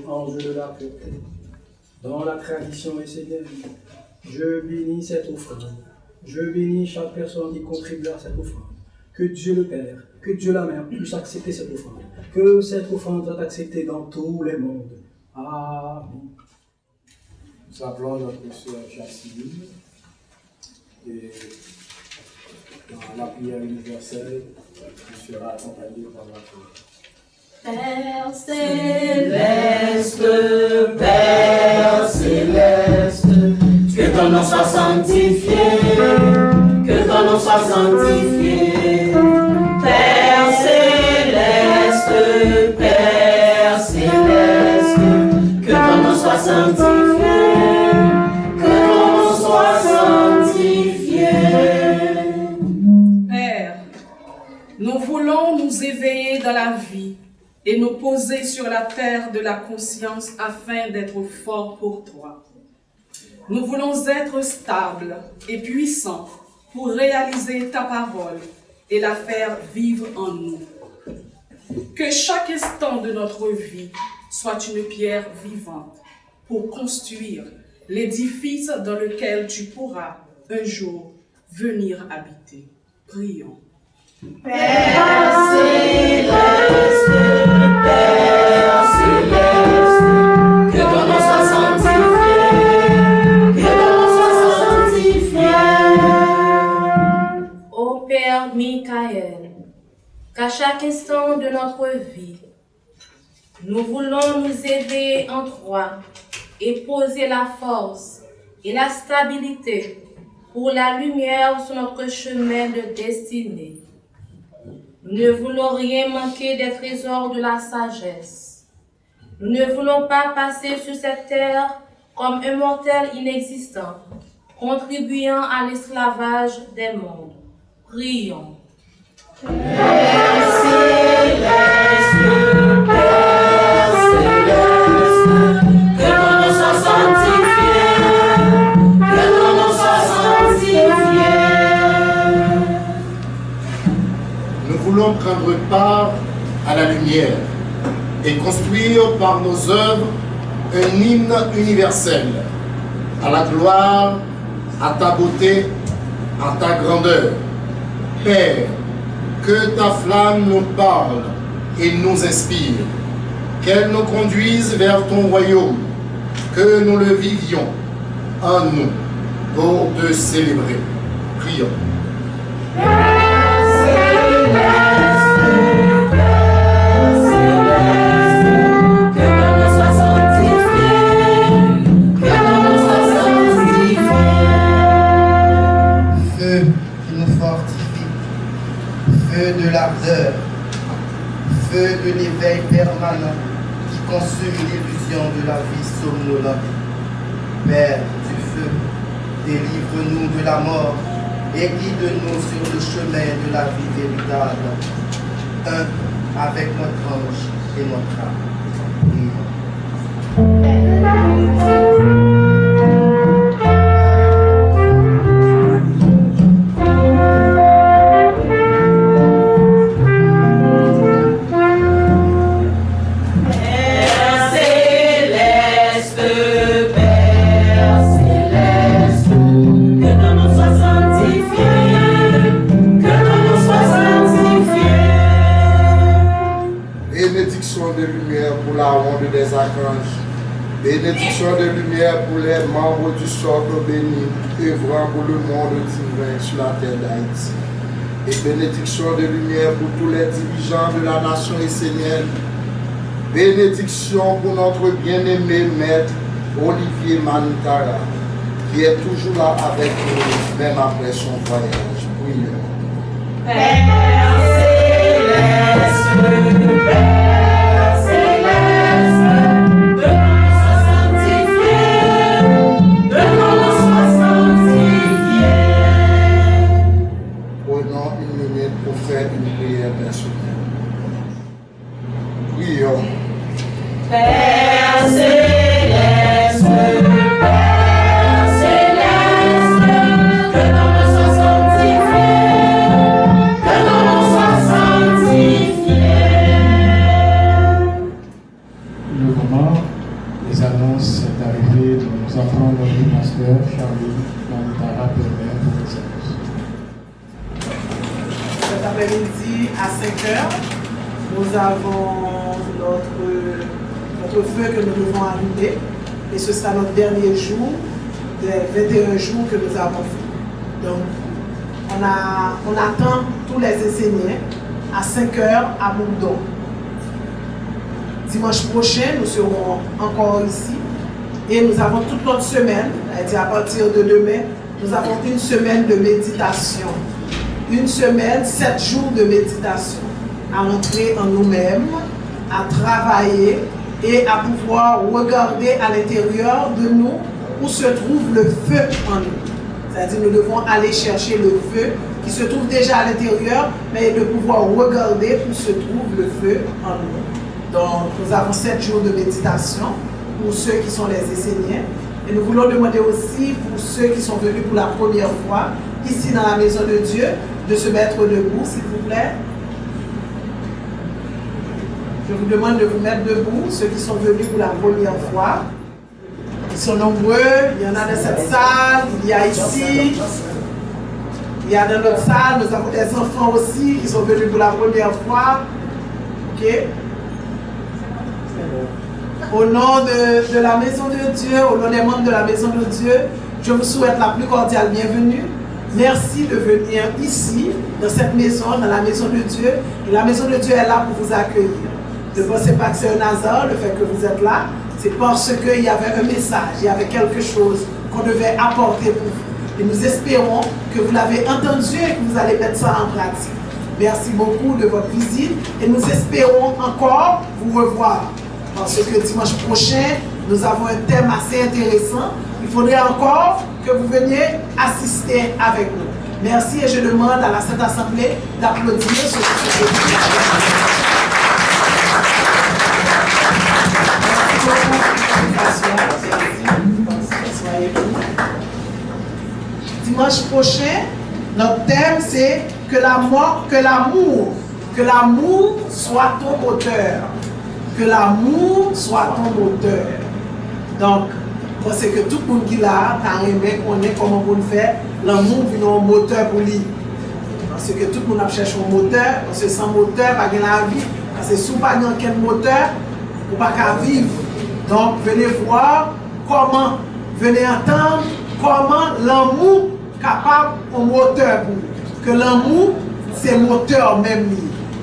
ange de la pureté. Dans la tradition essénienne, je bénis cette offrande. Je bénis chaque personne qui contribue à cette offrande. Que Dieu le Père, que Dieu la Mère puisse accepter cette offrande. Que cette offrande soit acceptée dans tous les mondes. Amen. Nous appelons notre sœur Jacqueline et dans la prière universelle qui sera accompagnée par la prière. Père céleste, Père céleste, que ton nom soit sanctifié, que ton nom soit sanctifié. Père céleste, Père céleste, que ton nom soit sanctifié, que ton nom soit sanctifié. Père, nous voulons nous éveiller dans la vie et nous poser sur la terre de la conscience afin d'être forts pour toi. Nous voulons être stables et puissants pour réaliser ta parole et la faire vivre en nous. Que chaque instant de notre vie soit une pierre vivante pour construire l'édifice dans lequel tu pourras un jour venir habiter. Prions. Père céleste, Père céleste, que ton nom soit sanctifié, que ton nom soit sanctifié. Ô Père Michael, qu'à chaque instant de notre vie, nous voulons nous aider en toi et poser la force et la stabilité pour la lumière sur notre chemin de destinée. Nous ne voulons rien manquer des trésors de la sagesse. Nous ne voulons pas passer sur cette terre comme un mortel inexistant, contribuant à l'esclavage des mondes. Prions. Père céleste, Père céleste, que ton nom soit sanctifié, que ton nom soit sanctifié. Nous voulons prendre part à la lumière et construire par nos œuvres un hymne universel à la gloire, à ta beauté, à ta grandeur. Père, que ta flamme nous parle et nous inspire, qu'elle nous conduise vers ton royaume, que nous le vivions en nous pour te célébrer. Prions. De l'ardeur, feu de l'éveil permanent qui consume l'illusion de la vie somnolente. Père du feu, délivre-nous de la mort et guide-nous sur le chemin de la vie véritable, un avec notre ange et notre âme. Des archanges, bénédiction de lumière pour les membres du socle béni, œuvrant pour le monde divin sur la terre d'Haïti. Et bénédiction de lumière pour tous les dirigeants de la nation essénienne. Bénédiction pour notre bien-aimé maître Olivier Manitara, qui est toujours là avec nous, même après son voyage. Prions. Père céleste, Père céleste, que ton nom soit sanctifié, que ton nom soit sanctifié. Prenons une minute pour faire une prière personnelle. Prions. Père céleste, Père céleste, que ton nom soit sanctifié, que ton nom soit sanctifié. après-midi à 5 heures. Nous avons notre feu que nous devons allumer. Et ce sera notre dernier jour des 21 jours que nous avons fait. Donc, on attend tous les enseignants à 5 heures à Moudon. Dimanche prochain, nous serons encore ici. Et nous avons toute notre semaine, c'est-à-dire à partir de demain, nous avons une semaine de méditation. Une semaine, 7 jours de méditation. À entrer en nous-mêmes, à travailler et à pouvoir regarder à l'intérieur de nous où se trouve le feu en nous. C'est-à-dire nous devons aller chercher le feu qui se trouve déjà à l'intérieur, mais de pouvoir regarder où se trouve le feu en nous. Donc nous avons 7 jours de méditation pour ceux qui sont les enseignants. Et nous voulons demander aussi pour ceux qui sont venus pour la première fois, ici dans la maison de Dieu, de se mettre debout, s'il vous plaît. Je vous demande de vous mettre debout, ceux qui sont venus pour la première fois. Ils sont nombreux, il y en a dans cette salle, il y a ici, il y a dans notre salle, nous avons des enfants aussi qui sont venus pour la première fois. Ok? Au nom de la maison de Dieu, au nom des membres de la maison de Dieu, je vous souhaite la plus cordiale bienvenue. Merci de venir ici, dans cette maison, dans la maison de Dieu. Et la maison de Dieu est là pour vous accueillir. Ne pensez pas que c'est un hasard, le fait que vous êtes là. C'est parce qu'il y avait un message, il y avait quelque chose qu'on devait apporter pour vous. Et nous espérons que vous l'avez entendu et que vous allez mettre ça en pratique. Merci beaucoup de votre visite et nous espérons encore vous revoir. Parce que dimanche prochain, nous avons un thème assez intéressant. Il faudrait encore que vous veniez assister avec nous. Merci et je demande à la Sainte Assemblée d'applaudir ceux qui sont venus. Dimanche prochain, notre thème c'est que l'amour soit ton moteur. Que l'amour soit ton moteur. Donc, c'est que tout le monde qui est là, on est comment on fait, l'amour vient un moteur pour lui. Parce que tout le monde cherche un moteur, parce que sans moteur, pas de la vie. Parce que si vous n'avez pas de moteur, vous ne pouvez pas vivre. Donc, venez voir comment, venez entendre comment l'amour est capable un moteur pour vous. Que l'amour, c'est moteur même.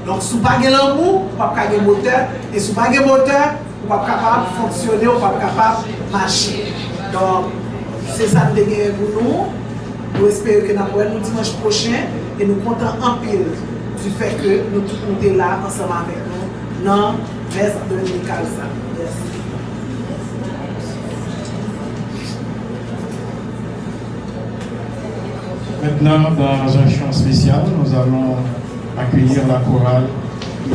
Donc, si vous n'avez pas l'amour, vous ne pouvez pas de moteur. Et si vous n'avez pas de moteur, vous ne pouvez pas capable de fonctionner, vous ne pouvez pas capable de marcher. Donc, c'est ça que nous avons pour nous. Nous espérons que nous allons dimanche prochain et nous comptons en pile du fait que nous tous sommes là ensemble avec nous dans l'Est de Nikalsa. Merci. Maintenant, dans un chant spécial, nous allons accueillir la chorale qui,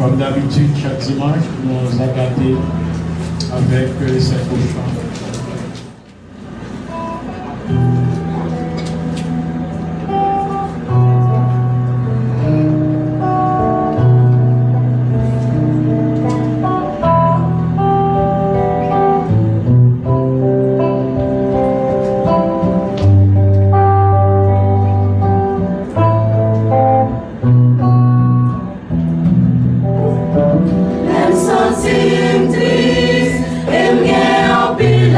comme d'habitude, chaque dimanche, nous a gâtés avec ces beaux chants. Sentir triste, eu quero pedir.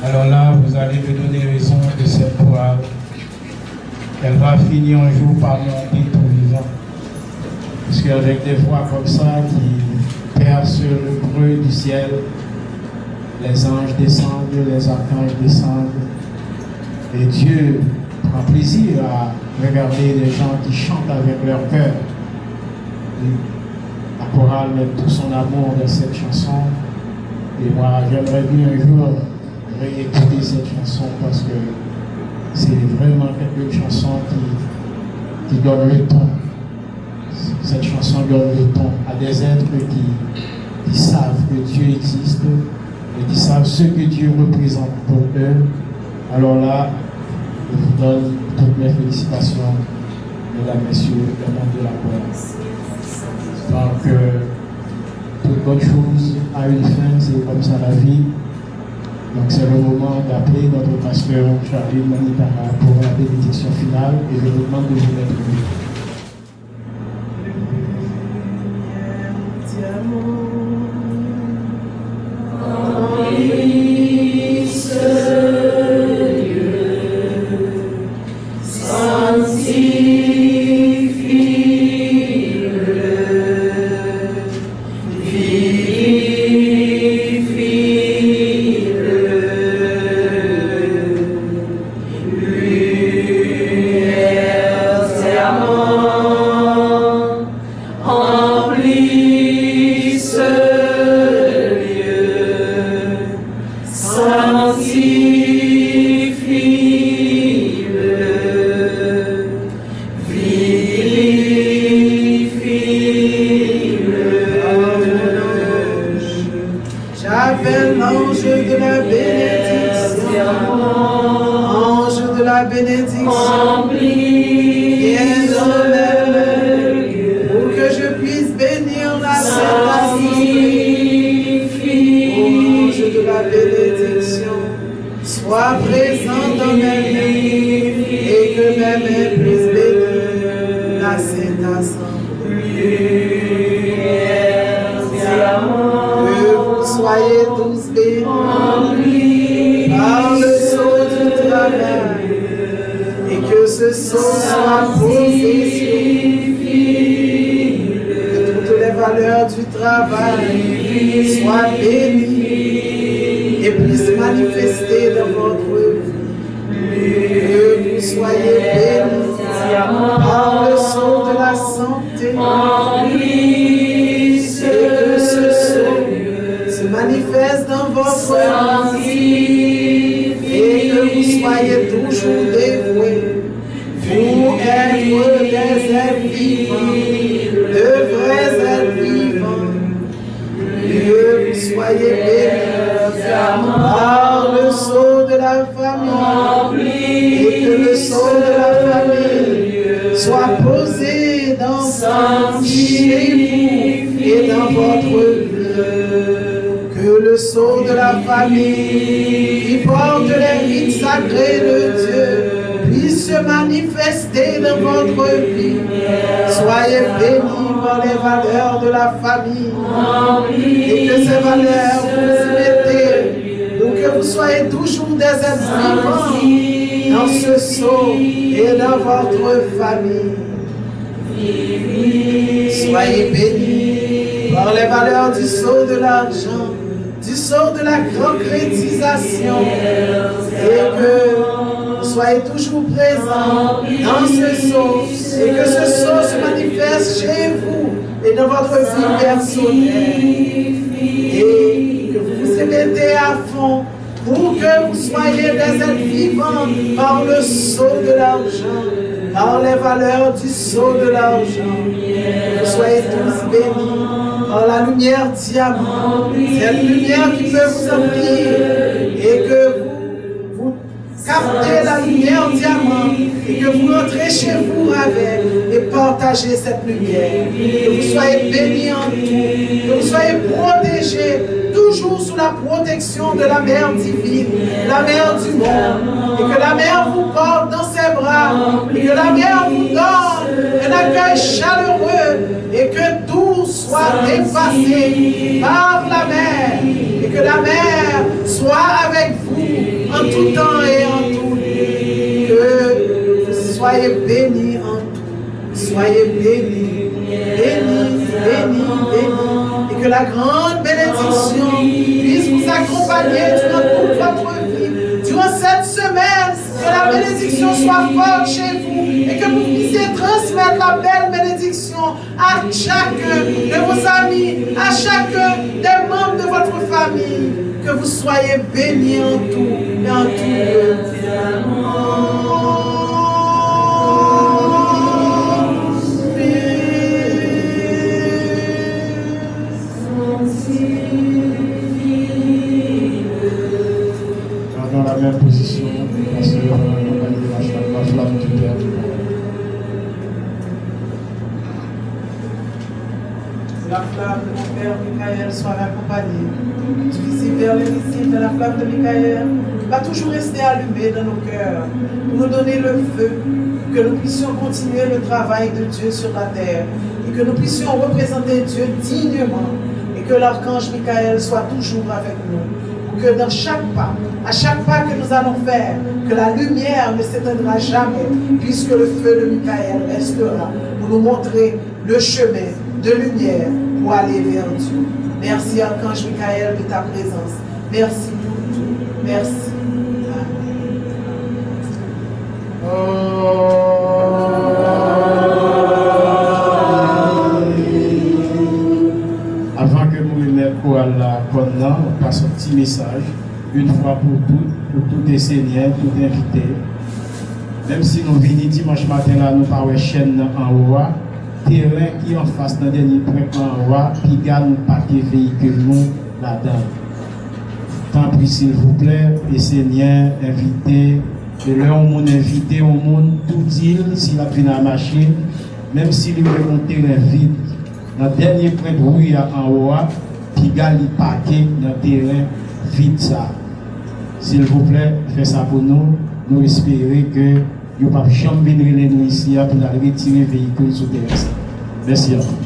Alors là, vous allez me donner raison de cette voix. Elle va finir un jour par monter tout vivant. Parce qu'avec des voix comme ça qui percent le creux du ciel, les anges descendent, les archanges descendent. Et Dieu prend plaisir à regarder les gens qui chantent avec leur cœur. La chorale met tout son amour dans cette chanson. Et moi, j'aimerais bien un jour réécouter cette chanson parce que c'est vraiment quelque chanson qui donne le ton. Cette chanson donne le ton à des êtres qui savent que Dieu existe et qui savent ce que Dieu représente pour eux. Alors là, je vous donne toutes mes félicitations, mesdames, messieurs, le monde de la chorale. Donc, toute bonne chose a une fin, c'est comme ça la vie. Donc c'est le moment d'appeler notre pasteur Charlie Manitara pour la bénédiction finale et je vous demande de vous mettre debout. J'appelle l'ange de la bénédiction, ange de la bénédiction, viens dans mes pour que je puisse bénir la Sainte Assemblée. Ange de la bénédiction, sois présent dans mes mains et que mes mains puissent bénir la Sainte Assemblée. Soyez tous bénis par le sceau du travail et que ce sceau soit posé sur que toutes les valeurs du travail soient bénies et puissent manifester dans votre vie. Que vous soyez bénis par le sceau de la santé et que ce sceau se manifeste dans votre vie et que vous soyez toujours dévoués pour être des êtres vivants, de vrais êtres vivants. Que vous soyez bénis par le sceau de la famille et que le sceau de la famille soit posé dans chez vous et dans votre vie. le sceau de la famille qui porte les rites sacrés de Dieu puisse se manifester dans votre vie. Soyez bénis par les valeurs de la famille et que ces valeurs vous y mettez pour que vous soyez toujours des êtres vivants dans ce sceau et dans votre famille. Soyez bénis par les valeurs du sceau de l'argent, du sceau de la concrétisation, et que vous soyez toujours présents dans ce sceau, et que ce sceau se manifeste chez vous et dans votre vie personnelle, et que vous vous y mettez à fond pour que vous soyez des êtres vivants par le sceau de l'argent, par les valeurs du sceau de l'argent. Que vous soyez tous bénis par la lumière diamant, cette lumière qui peut vous emplir, et que vous captez la lumière diamant et que vous rentrez chez vous avec et partagez cette lumière. Que vous soyez bénis en tout, que vous soyez protégés toujours sous la protection de la Mère divine, la Mère du monde, et que la Mère vous porte dans ses bras, et que la Mère vous donne un accueil chaleureux, et que tout soit dépassé par la Mère, et que la Mère soit avec vous en tout temps et en tout lieu. Que vous soyez bénis en tout, soyez bénis, bénis, bénis, bénis, et que la grande bénédiction puisse vous accompagner durant toute votre vie, durant cette semaine, que la bénédiction soit forte chez vous et que vous puissiez transmettre la belle bénédiction à chacun de vos amis, à chacun des membres de votre famille. Que vous soyez bénis en tout et en tout lieu. Dans la même position, parce que la flamme du Père. La flamme de mon Père Michael soit accompagnée du visible vers l'invisible de la flamme de Michael va toujours rester allumée dans nos cœurs pour nous donner le feu, que nous puissions continuer le travail de Dieu sur la terre et que nous puissions représenter Dieu dignement et que l'archange Michael soit toujours avec nous. Que dans chaque pas, à chaque pas que nous allons faire, que la lumière ne s'éteindra jamais, puisque le feu de Michael restera pour nous montrer le chemin de lumière pour aller vers Dieu. Merci Archange Michael de ta présence. Merci pour tout. Merci. Avant que nous remettions à la contenance, on passe un petit message, une fois pour tous les seigneurs, tout invité. Même si nous venons dimanche matin là, nous parlons chaîne en haut, terrain qui est en face dans le dernier point en haut, puis garde nous pas de véhicule nous là-dedans. Tant pis s'il vous plaît, les seigneurs invités, et là on invité au monde tout dire s'il a pris la machine, même s'il veut monter terrain vide. Dans le dernier point de rue en haut, puis garde les paquets dans le terrain vide ça. S'il vous plaît, faites ça pour nous. Nous espérons que vous ne pouvez pas venir nous ici pour retirer les véhicules sur terrain. Merci à vous.